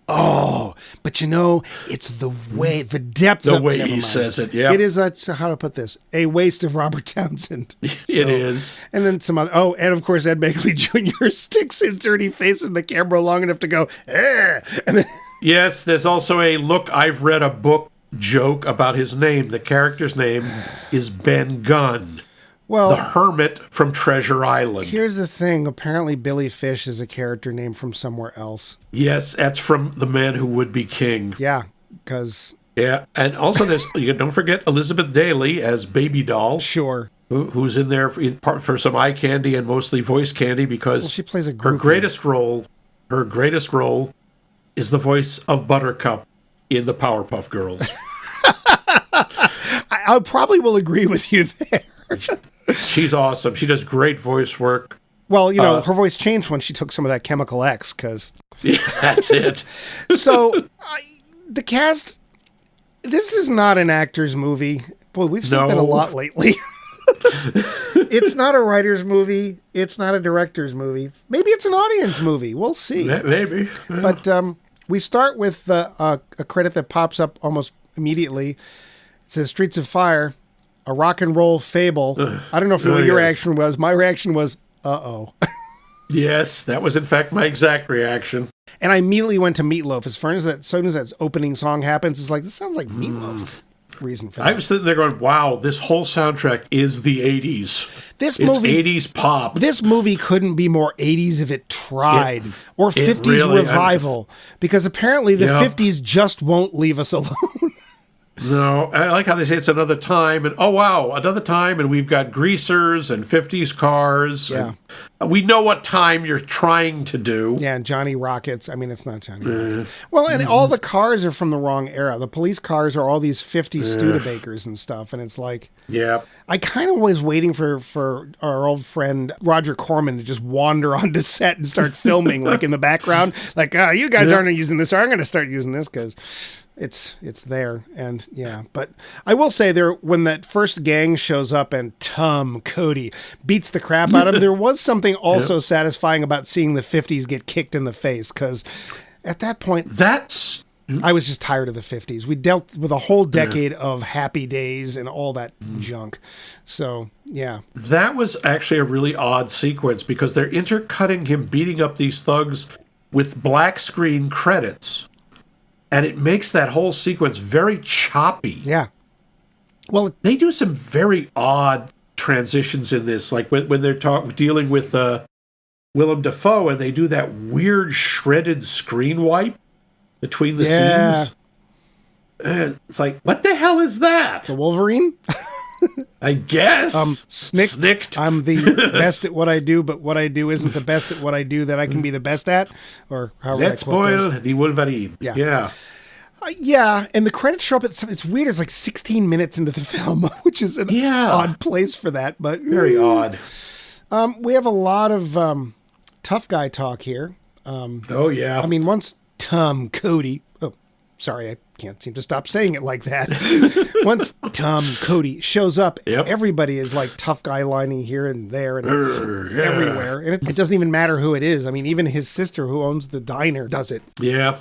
Oh, but it's the depth the way he says it. Yeah, it is how to put this, a waste of Robert Townsend. It is. And then some other. Oh, and of course Ed Begley Jr. sticks his dirty face in the camera long enough to go, eh. And then, yes, there's also a look. I've read a book joke about his name. The character's name is Ben Gunn. Well, the hermit from Treasure Island. Here's the thing. Apparently, Billy Fish is a character name from somewhere else. Yes, that's from The Man Who Would Be King. Yeah, because... Yeah, and also don't forget Elizabeth Daly as Baby Doll. Sure. Who's in there for some eye candy and mostly voice candy because she plays her greatest role is the voice of Buttercup in the Powerpuff Girls. I probably will agree with you there. She's awesome. She does great voice work. Well, her voice changed when she took some of that Chemical X, because... Yeah, that's it. So, the cast... This is not an actor's movie. Boy, we've seen that a lot lately. It's not a writer's movie. It's not a director's movie. Maybe it's an audience movie. We'll see. Maybe. Yeah. But we start with a credit that pops up almost immediately. It says Streets of Fire, a rock and roll fable. I don't know what your reaction was. My reaction was, uh-oh. Yes, that was in fact my exact reaction. And I immediately went to Meatloaf. As soon as that opening song happens, it's like, this sounds like Meatloaf. Reason for that. I was sitting there going, wow, this whole soundtrack is the 80s. It's 80s pop. This movie couldn't be more 80s if it tried. Or 50s revival. Because apparently the 50s just won't leave us alone. No, I like how they say it's another time, and oh wow, another time, and we've got greasers and 50s cars. Yeah. And we know what time you're trying to do. Yeah, and Johnny Rockets. I mean, it's not Johnny Rockets. Well, and all the cars are from the wrong era. The police cars are all these 50s Studebakers and stuff, and it's like... Yeah. I kind of was waiting for our old friend Roger Corman to just wander onto set and start filming, like in the background. Like, you guys aren't using this, so I'm going to start using this because... It's there, and yeah. But I will say when that first gang shows up and Tom Cody beats the crap out of him, there was something also satisfying about seeing the 50s get kicked in the face, because at that point, I was just tired of the 50s. We dealt with a whole decade of Happy Days and all that junk. So, yeah. That was actually a really odd sequence, because they're intercutting him beating up these thugs with black screen credits. And it makes that whole sequence very choppy. Yeah. Well, they do some very odd transitions in this, like when they're dealing with Willem Dafoe, and they do that weird shredded screen wipe between the scenes. It's like, what the hell is that? The Wolverine? I guess. Snicked. I'm the best at what I do, but what I do isn't the best at what I do that I can be the best at. Or how Let's spoil the Wolverine. Yeah. Yeah, and the credits show up it's weird. It's like 16 minutes into the film, which is an odd place for that, but very odd. We have a lot of tough guy talk here. Oh yeah. I mean, once Tom Cody. Oh, sorry, I can't seem to stop saying it like that. Once Tom Cody shows up, everybody is like tough guy lining here and there and everywhere. And it doesn't even matter who it is. I mean, even his sister who owns the diner does it. Yeah.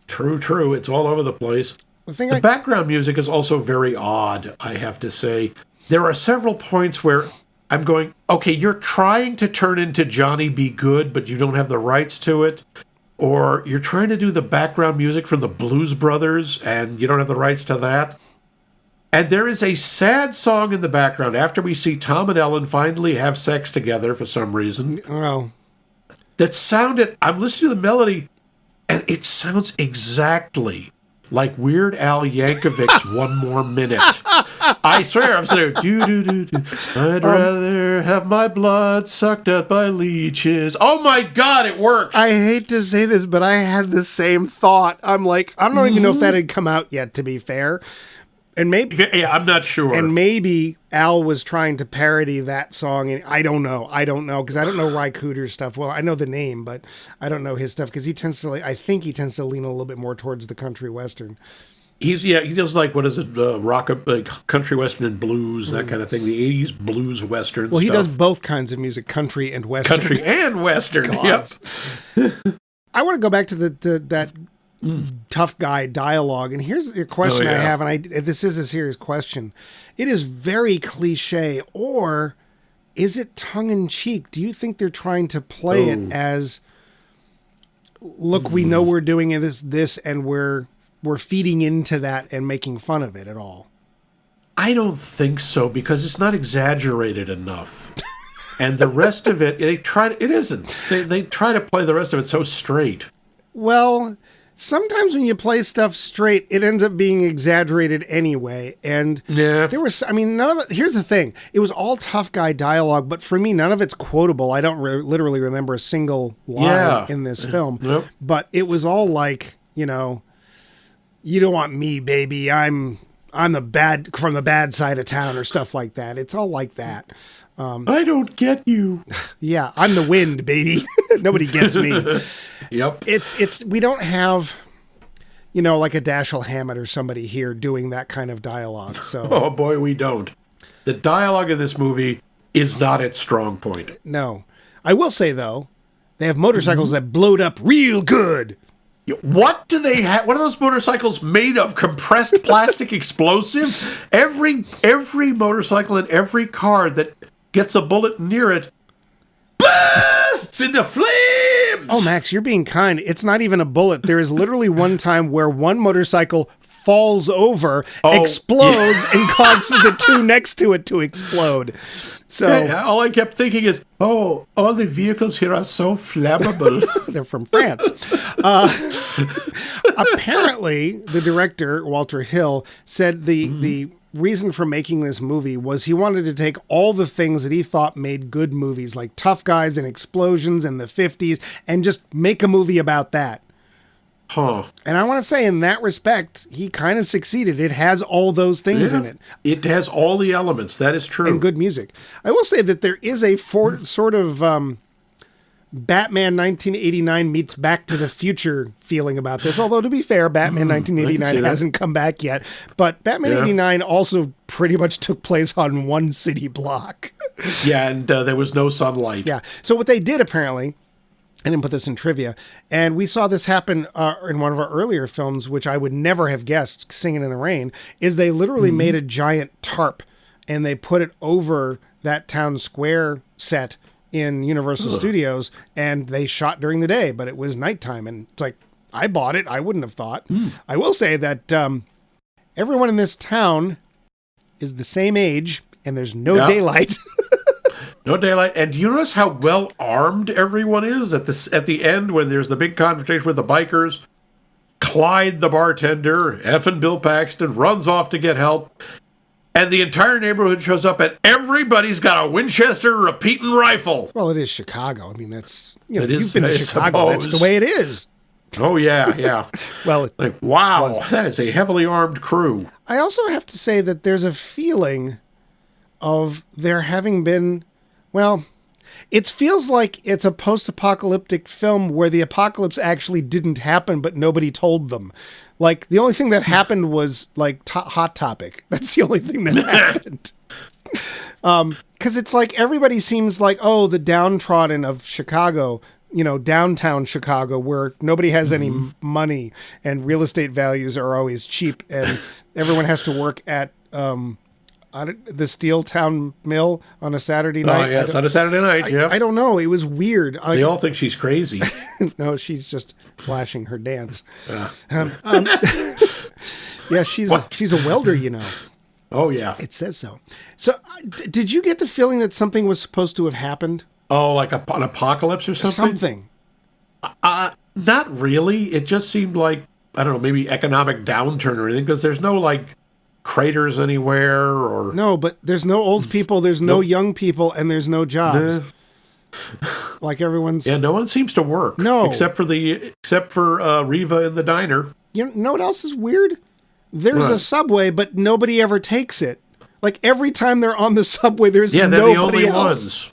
True. It's all over the place. The background music is also very odd, I have to say. There are several points where I'm going, okay, you're trying to turn into Johnny Be Good, but you don't have the rights to it. Or you're trying to do the background music from the Blues Brothers, and you don't have the rights to that. And there is a sad song in the background after we see Tom and Ellen finally have sex together for some reason. Oh. That sounded, I'm listening to the melody, and it sounds exactly like Weird Al Yankovic's One More Minute. I swear, I'm saying, do. I'd rather have my blood sucked out by leeches. Oh my God, it works. I hate to say this, but I had the same thought. I'm like, I don't even know if that had come out yet, to be fair. And maybe, I'm not sure. And maybe Al was trying to parody that song, and I don't know, because I don't know Ry Cooder's stuff. Well, I know the name, but I don't know his stuff, because I think he tends to lean a little bit more towards the country western. He does like, what is it, rock, like country western and blues, that kind of thing. The 80s blues western. Well, he does both kinds of music, country and western. Country and western. Yep. I want to go back to that tough guy dialogue, and here's a question I have, and this is a serious question. It is very cliche, or is it tongue-in-cheek? Do you think they're trying to play it as, look, we know we're doing this, and we're feeding into that and making fun of it at all? I don't think so, because it's not exaggerated enough. And the rest of it, it isn't. They try to play the rest of it so straight. Well, sometimes when you play stuff straight, it ends up being exaggerated anyway. And there was, none of it. Here's the thing. It was all tough guy dialogue, but for me, none of it's quotable. I don't literally remember a single line in this film. Yep. But it was all like, you don't want me, baby. I'm from the bad side of town, or stuff like that. It's all like that. I don't get you. Yeah, I'm the wind, baby. Nobody gets me. Yep. We don't have, like a Dashiell Hammett or somebody here doing that kind of dialogue. So, oh boy, we don't. The dialogue in this movie is not its strong point. No. I will say, though, they have motorcycles that blowed up real good. What do they have? What are those motorcycles made of? Compressed plastic explosive? Every motorcycle and every car that gets a bullet near it bursts into flames! Oh, Max, you're being kind. It's not even a bullet. There is literally one time where one motorcycle falls over, explodes, and causes the two next to it to explode. So all I kept thinking is, all the vehicles here are so flammable. They're from France. Apparently, the director, Walter Hill, said the reason for making this movie was he wanted to take all the things that he thought made good movies, like tough guys and explosions in the 50s, and just make a movie about that. Huh. And I want to say, in that respect, he kind of succeeded. It has all those things in it. It has all the elements. That is true. And good music. I will say that there is a sort of Batman 1989 meets Back to the Future feeling about this. Although, to be fair, Batman 1989 hasn't come back yet. But Batman 89 also pretty much took place on one city block. Yeah, and there was no sunlight. Yeah. So what they did, apparently, I didn't put this in trivia, and we saw this happen in one of our earlier films, which I would never have guessed, Singing in the Rain, is they literally made a giant tarp, and they put it over that town square set in Universal Studios, and they shot during the day, but it was nighttime, and it's like, I bought it. I wouldn't have thought. I will say that everyone in this town is the same age, and there's no daylight. No daylight. And do you notice how well armed everyone is at the end when there's the big confrontation with the bikers? Clyde, the bartender, effing Bill Paxton, runs off to get help. And the entire neighborhood shows up, and everybody's got a Winchester repeating rifle. Well, it is Chicago. I mean, that's, you've is, been to I Chicago. suppose. That's the way it is. Oh, yeah. Well, like, wow, that is a heavily armed crew. I also have to say that there's a feeling of there having been, well, it feels like it's a post-apocalyptic film where the apocalypse actually didn't happen, but nobody told them. Like, the only thing that happened was, like, Hot Topic. That's the only thing that happened. Because it's like everybody seems like, oh, the downtrodden of Chicago, downtown Chicago, where nobody has any money and real estate values are always cheap, and everyone has to work at the Steel Town Mill on a Saturday night. Oh, yes, on a Saturday night, yeah. I don't know. It was weird. They all think she's crazy. No, she's just flashing her dance. Yeah, yeah, she's a welder, Oh, yeah. It says so. So, did you get the feeling that something was supposed to have happened? Oh, like an apocalypse or something? Not really. It just seemed like, I don't know, maybe economic downturn or anything, because there's no, like, craters anywhere or... No, but there's no old people, there's no young people, and there's no jobs. Like everyone's... Yeah, no one seems to work. No. Except for Riva in the diner. You know what else is weird? There's a subway, but nobody ever takes it. Like, every time they're on the subway, there's nobody they're the only else. ones.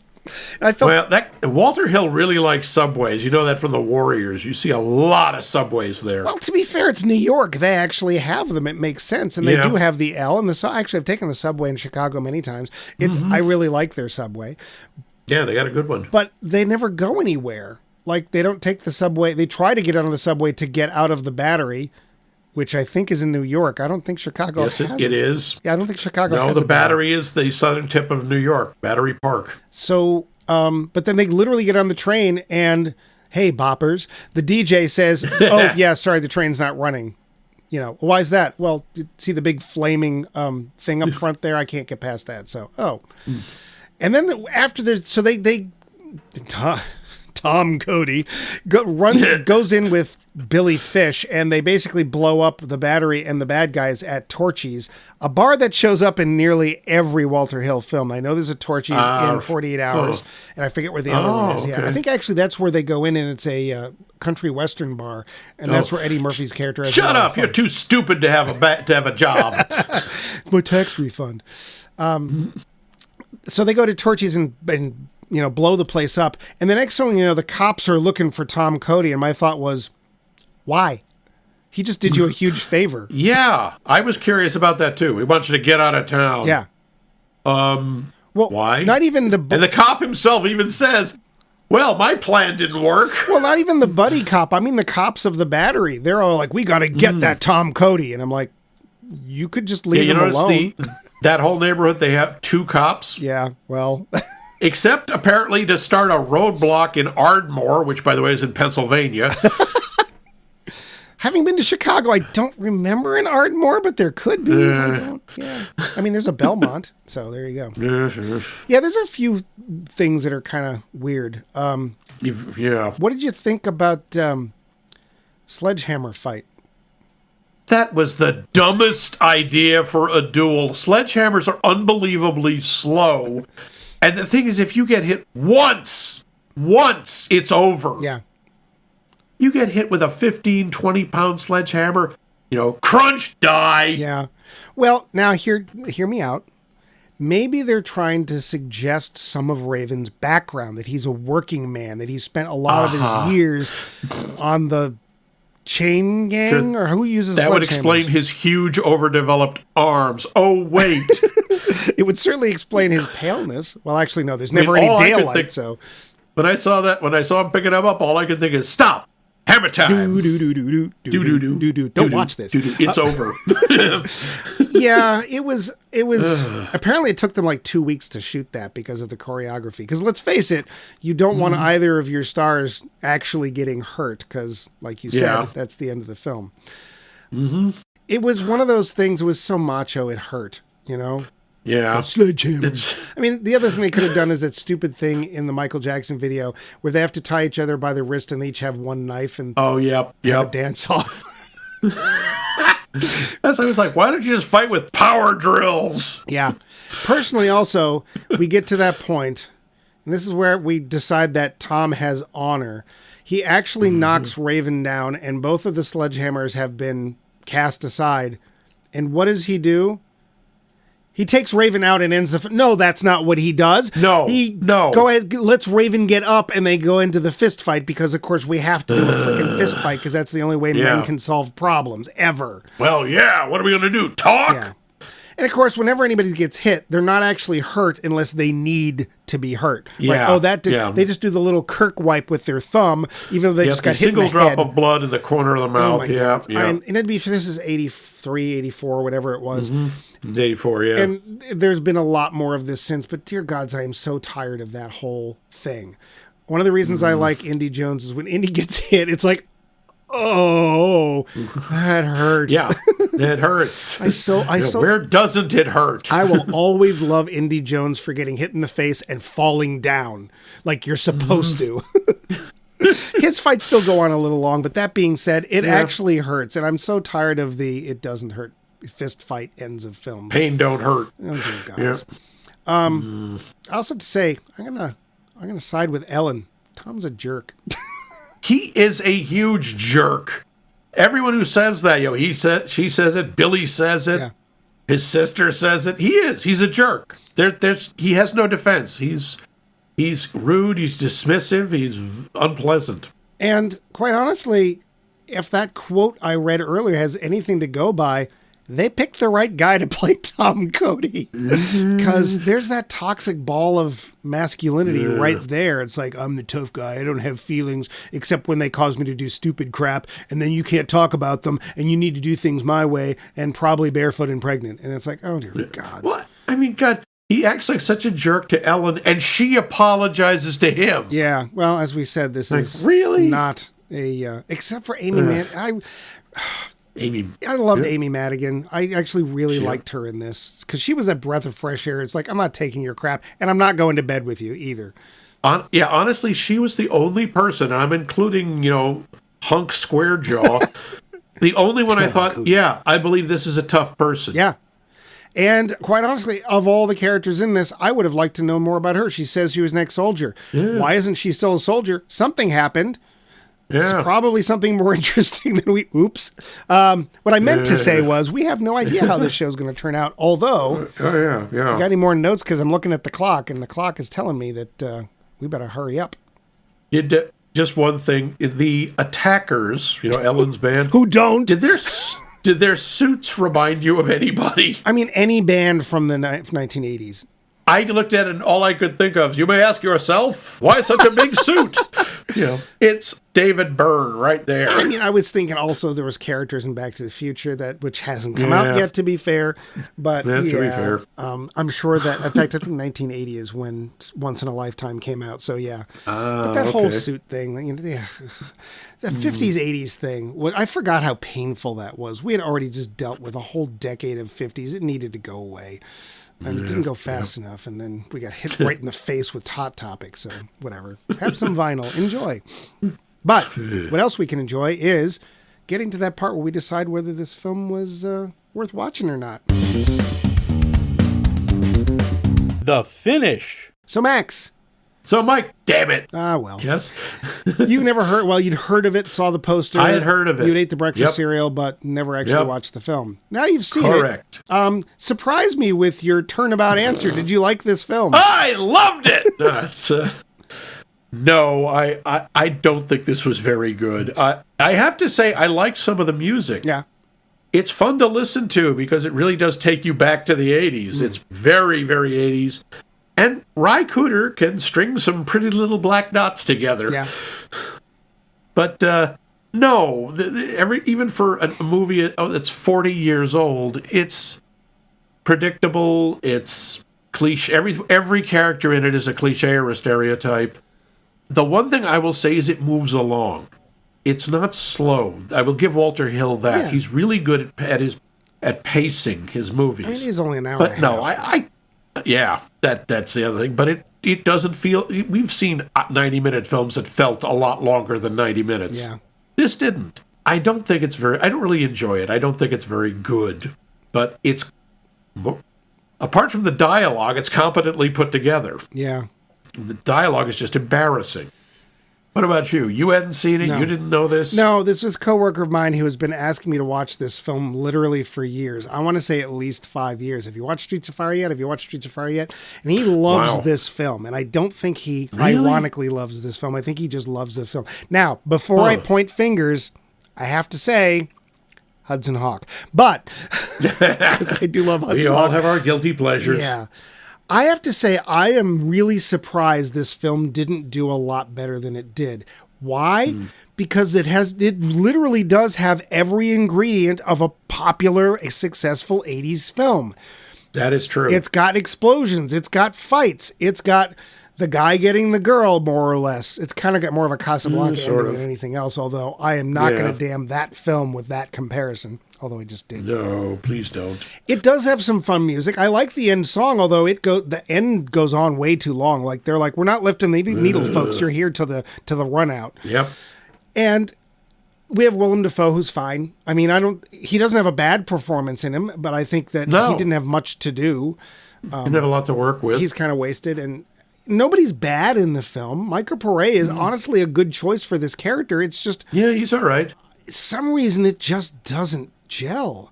Walter Hill really likes subways. You know that from the Warriors. You see a lot of subways there. Well, to be fair, it's New York. They actually have them. It makes sense. And they do have the L. And actually, I've taken the subway in Chicago many times. I really like their subway. Yeah, they got a good one. But they never go anywhere. Like, they don't take the subway. They try to get on the subway to get out of the Battery, which I think is in New York. I don't think Chicago has it. Yes, it is. Yeah, I don't think Chicago has No, the Battery is the southern tip of New York, Battery Park. So, but then they literally get on the train and, hey, boppers, the DJ says, oh, yeah, sorry, the train's not running. Why is that? Well, you see the big flaming thing up front there? I can't get past that. So, And then Tom Cody goes in with Billy Fish, and they basically blow up the Battery and the bad guys at Torchy's, a bar that shows up in nearly every Walter Hill film. I know there's a Torchy's in 48 Hours, and I forget where the other one is. Yeah, okay. I think actually that's where they go in, and it's a country western bar, and that's where Eddie Murphy's character has Shut up! You're too stupid to have a job. My tax refund. So they go to Torchy's and blow the place up. And the next thing the cops are looking for Tom Cody. And my thought was, why? He just did you a huge favor. Yeah, I was curious about that too. He wants you to get out of town. Yeah. Well, why? Not even the... And the cop himself even says, well, my plan didn't work. Well, not even the buddy cop. I mean, the cops of the battery. They're all like, we got to get that Tom Cody. And I'm like, you could just leave him alone. That whole neighborhood, they have 2 cops. Yeah, well... Except, apparently, to start a roadblock in Ardmore, which, by the way, is in Pennsylvania. Having been to Chicago, I don't remember an Ardmore, but there could be. I mean, there's a Belmont, so there you go. Yeah, there's a few things that are kind of weird. What did you think about Sledgehammer fight? That was the dumbest idea for a duel. Sledgehammers are unbelievably slow. And the thing is, if you get hit once, it's over. Yeah. You get hit with a 15, 20-pound sledgehammer, crunch, die. Yeah. Well, now hear me out. Maybe they're trying to suggest some of Raven's background, that he's a working man, that he spent a lot of his years on the chain gang, or who uses that would explain his huge, overdeveloped arms. Oh, wait. It would certainly explain his paleness. Well, actually, no, there's never any daylight, so... When I saw him picking him up, all I could think is, stop! Hammer time! Don't watch this. It's over. Yeah, it was. Apparently, it took them like 2 weeks to shoot that because of the choreography. Because let's face it, you don't want either of your stars actually getting hurt. Because, like you said, that's the end of the film. Mm-hmm. It was one of those things. It was so macho, it hurt. Yeah. Sledgehammer. I mean, the other thing they could have done is that stupid thing in the Michael Jackson video where they have to tie each other by the wrist and they each have one knife and have a dance off. That's I was like, why don't you just fight with power drills? Yeah. Personally, also, we get to that point, and this is where we decide that Tom has honor. He actually knocks Raven down, and both of the sledgehammers have been cast aside. And what does he do? He takes Raven out and ends the... No, that's not what he does. No. Go ahead, let's Raven get up, and they go into the fist fight because, of course, we have to do a freaking fist fight because that's the only way men can solve problems, ever. Well, yeah. What are we going to do? Talk? Yeah. And, of course, whenever anybody gets hit, they're not actually hurt unless they need to be hurt. Yeah. Like, they just do the little Kirk wipe with their thumb, even though they just got hit in the head. Single drop of blood in the corner of the mouth. Oh, my God. And it'd be... This is 83, 84, whatever it was. 84, yeah. And there's been a lot more of this since, but dear gods, I am so tired of that whole thing. One of the reasons I like Indy Jones is when Indy gets hit, it's like, oh, that hurt. Yeah, it hurts. Where doesn't it hurt? I will always love Indy Jones for getting hit in the face and falling down like you're supposed to. His fights still go on a little long, but that being said, it actually hurts. And I'm so tired of the it doesn't hurt fist fight ends of film. Pain don't hurt. Oh, dear gods. I also have to say, I'm gonna side with Ellen. Tom's a jerk. He is a huge jerk. Everyone who says that, she says it, Billy says it, his sister says it. He is. He's a jerk. He has no defense. He's rude, he's dismissive, he's unpleasant. And quite honestly, if that quote I read earlier has anything to go by, they picked the right guy to play Tom Cody. Because there's that toxic ball of masculinity right there. It's like, I'm the tough guy. I don't have feelings except when they cause me to do stupid crap. And then you can't talk about them. And you need to do things my way and probably barefoot and pregnant. And it's like, oh, dear God. What? I mean, God, he acts like such a jerk to Ellen and she apologizes to him. Yeah. Well, as we said, this is really not a... except for Amy Madigan. I loved Amy Madigan. I actually really liked her in this because she was a breath of fresh air. It's like, I'm not taking your crap and I'm not going to bed with you either. Honestly, she was the only person, and I'm including, Hunk Squarejaw, the only one I thought, I believe this is a tough person. Yeah. And quite honestly, of all the characters in this, I would have liked to know more about her. She says she was an ex-soldier. Yeah. Why isn't she still a soldier? Something happened. Yeah. It's probably something more interesting than we... Oops. What I meant to say was we have no idea how this show's going to turn out. Although... Oh, yeah. I got any more notes because I'm looking at the clock, and the clock is telling me that we better hurry up. Just one thing. The attackers, Ellen's band... Who don't? Did their suits remind you of anybody? I mean, any band from the 1980s. I looked at it and all I could think of, you may ask yourself, why such a big suit? It's David Byrne right there. I mean, I was thinking also there was characters in Back to the Future which hasn't come out yet, to be fair. But to be fair. I'm sure that, in fact, I think 1980 is when Once in a Lifetime came out. So yeah, but that whole suit thing, the 50s, 80s thing, I forgot how painful that was. We had already just dealt with a whole decade of 50s. It needed to go away. And it didn't go fast enough, and then we got hit right in the face with Hot Topic, so whatever. Have some vinyl. Enjoy. But what else we can enjoy is getting to that part where we decide whether this film was worth watching or not. The finish. So, Max. So, Mike, damn it. Ah, well. Yes? You never heard, you'd heard of it, saw the poster. I had heard of it. You'd ate the breakfast cereal, but never actually watched the film. Now you've seen it. Correct. Surprise me with your turnabout answer. Did you like this film? I loved it. No, I don't think this was very good. I have to say, I like some of the music. Yeah. It's fun to listen to because it really does take you back to the 80s. It's very, very 80s. And Ry Cooder can string some pretty little black dots together. Yeah. But no, even for a movie that's 40 years old, it's predictable. It's cliche. Every character in it is a cliche or a stereotype. The one thing I will say is it moves along. It's not slow. I will give Walter Hill that. Yeah. He's really good at pacing his movies. I mean, he's only an hour. But no, that's the other thing. But it doesn't feel. We've seen 90-minute films that felt a lot longer than 90 minutes. Yeah. This didn't. I don't really enjoy it. I don't think it's very good. But it's, apart from the dialogue, it's competently put together. Yeah. The dialogue is just embarrassing. What about you? You hadn't seen it? No. You didn't know this? No, this was a coworker of mine who has been asking me to watch this film literally for years. I want to say at least 5 years. Have you watched Streets of Fire yet? And he loves this film. And I don't think he ironically loves this film. I think he just loves the film. Now, before I point fingers, I have to say Hudson Hawk. But, because I do love Hudson Hawk. We all have our guilty pleasures. Yeah. I have to say, I am really surprised this film didn't do a lot better than it did. Why? Because it literally does have every ingredient of a popular, a successful 80s film. That is true. It's got explosions. It's got fights. It's got the guy getting the girl, more or less. It's kind of got more of a Casablanca ending than anything else, although I am not going to damn that film with that comparison. Although I just did. No, please don't. It does have some fun music. I like the end song, although the end goes on way too long. Like they're like, we're not lifting the needle, folks. You're here to the run out. Yep. And we have Willem Dafoe, who's fine. I mean, he doesn't have a bad performance in him, but I think that he didn't have much to do. He didn't have a lot to work with. He's kind of wasted, and nobody's bad in the film. Michael Pare is honestly a good choice for this character. It's just he's all right. Some reason it just doesn't gel.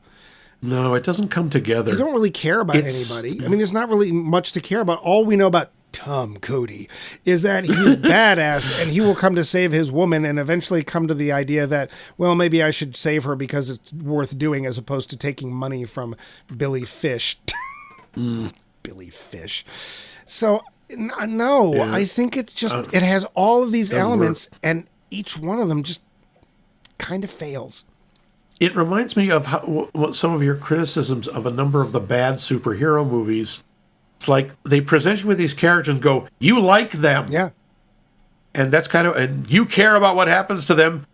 No, it doesn't come together. You don't really care about anybody. I mean, there's not really much to care about. All we know about Tom Cody is that he's badass and he will come to save his woman and eventually come to the idea that, well, maybe I should save her because it's worth doing as opposed to taking money from Billy Fish. Billy Fish. So, no, I think it's just, it has all of these elements and each one of them just kind of fails. It reminds me of what some of your criticisms of a number of the bad superhero movies. It's like they present you with these characters and go, you like them. Yeah. And that's and you care about what happens to them.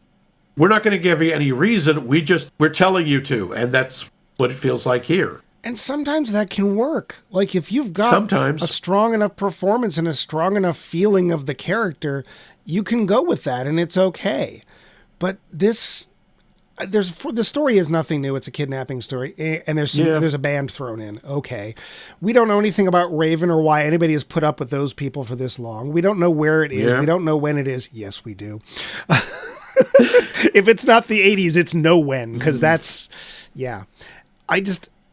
We're not going to give you any reason. We're telling you to. And that's what it feels like here. And sometimes that can work. Like if you've got a strong enough performance and a strong enough feeling of the character, you can go with that and it's okay. But the story is nothing new. It's a kidnapping story, and there's a band thrown in. Okay, we don't know anything about Raven or why anybody has put up with those people for this long. We don't know where it is. We don't know when it is. Yes, we do. If it's not the 80s, it's no when, because that's and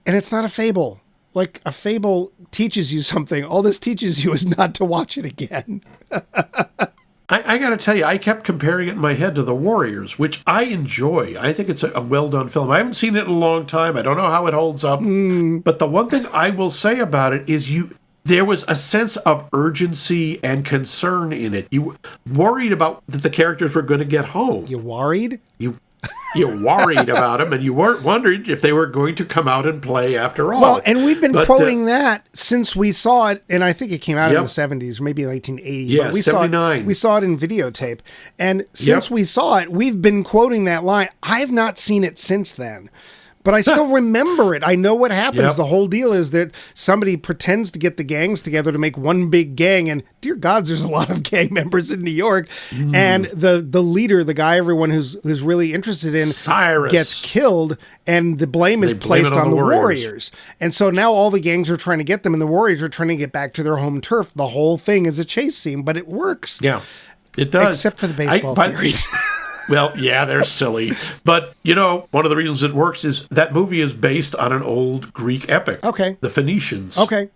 it's not a fable. Like a fable teaches you something. All this teaches you is not to watch it again. I got to tell you, I kept comparing it in my head to The Warriors, which I enjoy. I think it's a well-done film. I haven't seen it in a long time. I don't know how it holds up. But the one thing I will say about it is there was a sense of urgency and concern in it. You worried about that the characters were going to get home. You worried? You worried about them, and you weren't wondering if they were going to come out and play after all. Well, and we've been quoting that since we saw it, and I think it came out in the 70s, maybe 1980. Yeah, but we 79. We saw it in videotape. And since we saw it, we've been quoting that line. I have not seen it since then. But I still remember it. I know what happens. Yep. The whole deal is that somebody pretends to get the gangs together to make one big gang. And dear gods, there's a lot of gang members in New York. And the leader, the guy everyone who's really interested in, Cyrus, gets killed. And the blame is placed on the Warriors. And so now all the gangs are trying to get them. And the Warriors are trying to get back to their home turf. The whole thing is a chase scene. But it works. Yeah, it does. Except for the baseball theories. Well, yeah, they're silly. But, one of the reasons it works is that movie is based on an old Greek epic. Okay. The Phoenicians. Okay.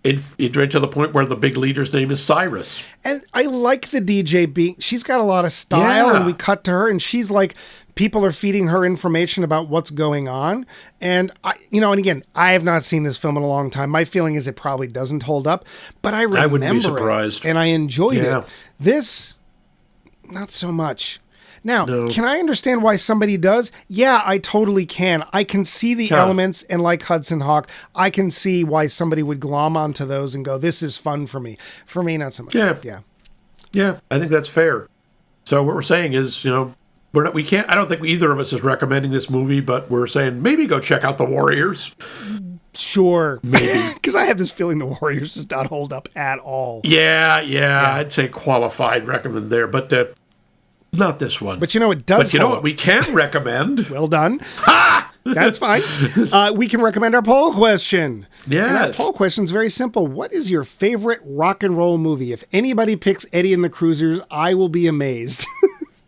It right to the point where the big leader's name is Cyrus. And I like the DJ being, she's got a lot of style, and we cut to her, and she's like, people are feeding her information about what's going on. And, and again, I have not seen this film in a long time. My feeling is it probably doesn't hold up, but I remember wouldn't be surprised. And I enjoyed it. This, not so much. Now, Can I understand why somebody does? Yeah, I totally can. I can see the elements, and like Hudson Hawk, I can see why somebody would glom onto those and go, this is fun for me. For me, not so much. Yeah, I think that's fair. So what we're saying is, we can't, I don't think either of us is recommending this movie, but we're saying maybe go check out The Warriors. Sure. Maybe. Because I have this feeling The Warriors does not hold up at all. Yeah, I'd say qualified recommend there, but not this one. But it does. But you know what we can recommend? Well done. That's fine. We can recommend our poll question. Yes. And our poll question is very simple. What is your favorite rock and roll movie? If anybody picks Eddie and the Cruisers, I will be amazed.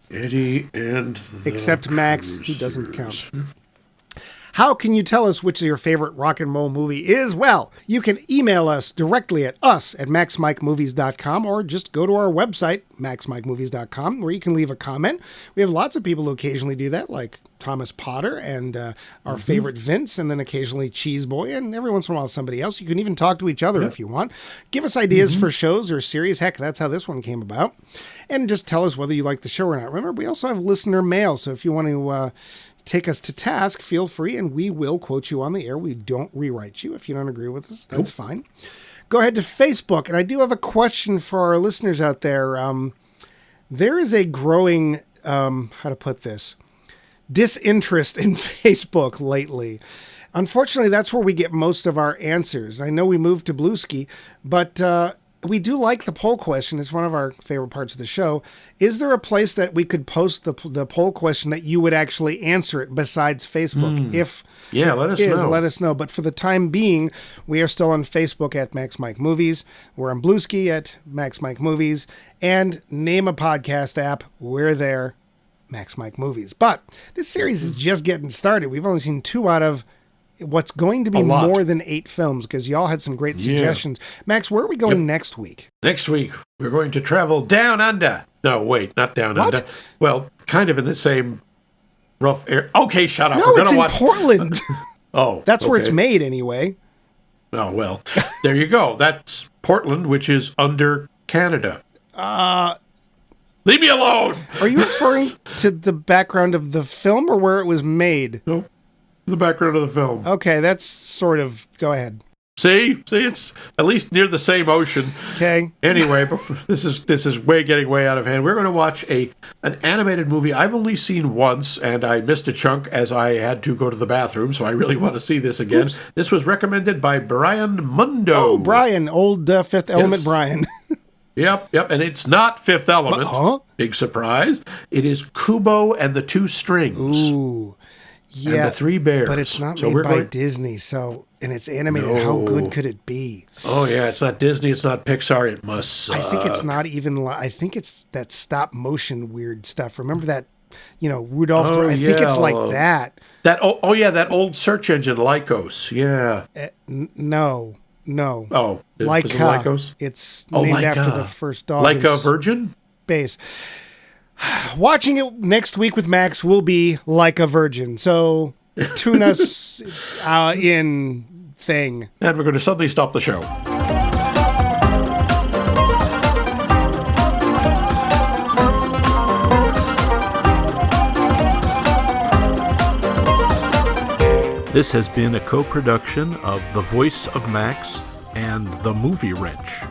Eddie and the Except Max, who doesn't count. How can you tell us which your favorite rock and roll movie is? Well, you can email us directly at us@maxmikemovies.com, or just go to our website, maxmikemovies.com, where you can leave a comment. We have lots of people who occasionally do that, like Thomas Potter and our favorite Vince, and then occasionally Cheese Boy, and every once in a while somebody else. You can even talk to each other if you want. Give us ideas for shows or series. Heck, that's how this one came about. And just tell us whether you like the show or not. Remember, we also have listener mail, so if you want to take us to task, feel free, and we will quote you on the air. We don't rewrite you. If you don't agree with us, that's fine. Go ahead to Facebook, and I do have a question for our listeners out there. There is a growing, how to put this, disinterest in Facebook lately. Unfortunately, that's where we get most of our answers. I know we moved to Bluesky, but we do like the poll question. It's one of our favorite parts of the show. Is there a place that we could post the poll question that you would actually answer it besides Facebook? If let us know. Let us know. But for the time being, we are still on Facebook at Max Mike Movies. We're on Bluesky at Max Mike Movies. And name a podcast app. We're there, Max Mike Movies. But this series is just getting started. We've only seen 2 out of what's going to be more than 8 films, because y'all had some great suggestions. Max, where are we going next week? Next week, we're going to travel down under. No, wait, not down under. Well, kind of in the same rough area. Okay, shut up. No, it's in Portland. That's where it's made anyway. Oh, well, there you go. That's Portland, which is under Canada. Leave me alone. Are you referring to the background of the film or where it was made? No. The background of the film. Okay, that's sort of... Go ahead. See, it's at least near the same ocean. Okay. Anyway, this is getting way out of hand. We're going to watch an animated movie I've only seen once, and I missed a chunk as I had to go to the bathroom, so I really want to see this again. Oops. This was recommended by Brian Mundo. Oh, Brian, old Fifth Element Brian. Yep, and it's not Fifth Element. Big surprise. It is Kubo and the Two Strings. Ooh. Yeah, and the Three Bears. But it's not made by Disney, and it's animated. No. How good could it be? Oh, yeah, it's not Disney, it's not Pixar, it must suck. I think it's not even, I think it's that stop motion weird stuff. Remember that, Rudolph? I think it's like that. That old search engine, Lycos, yeah. No. Oh, Leica. Lycos? It's named after the first dog. Leica Virgin? Base. Watching it next week with Max will be like a virgin. So tune us in thing. And we're going to suddenly stop the show. This has been a co-production of The Voice of Max and The Movie Wrench.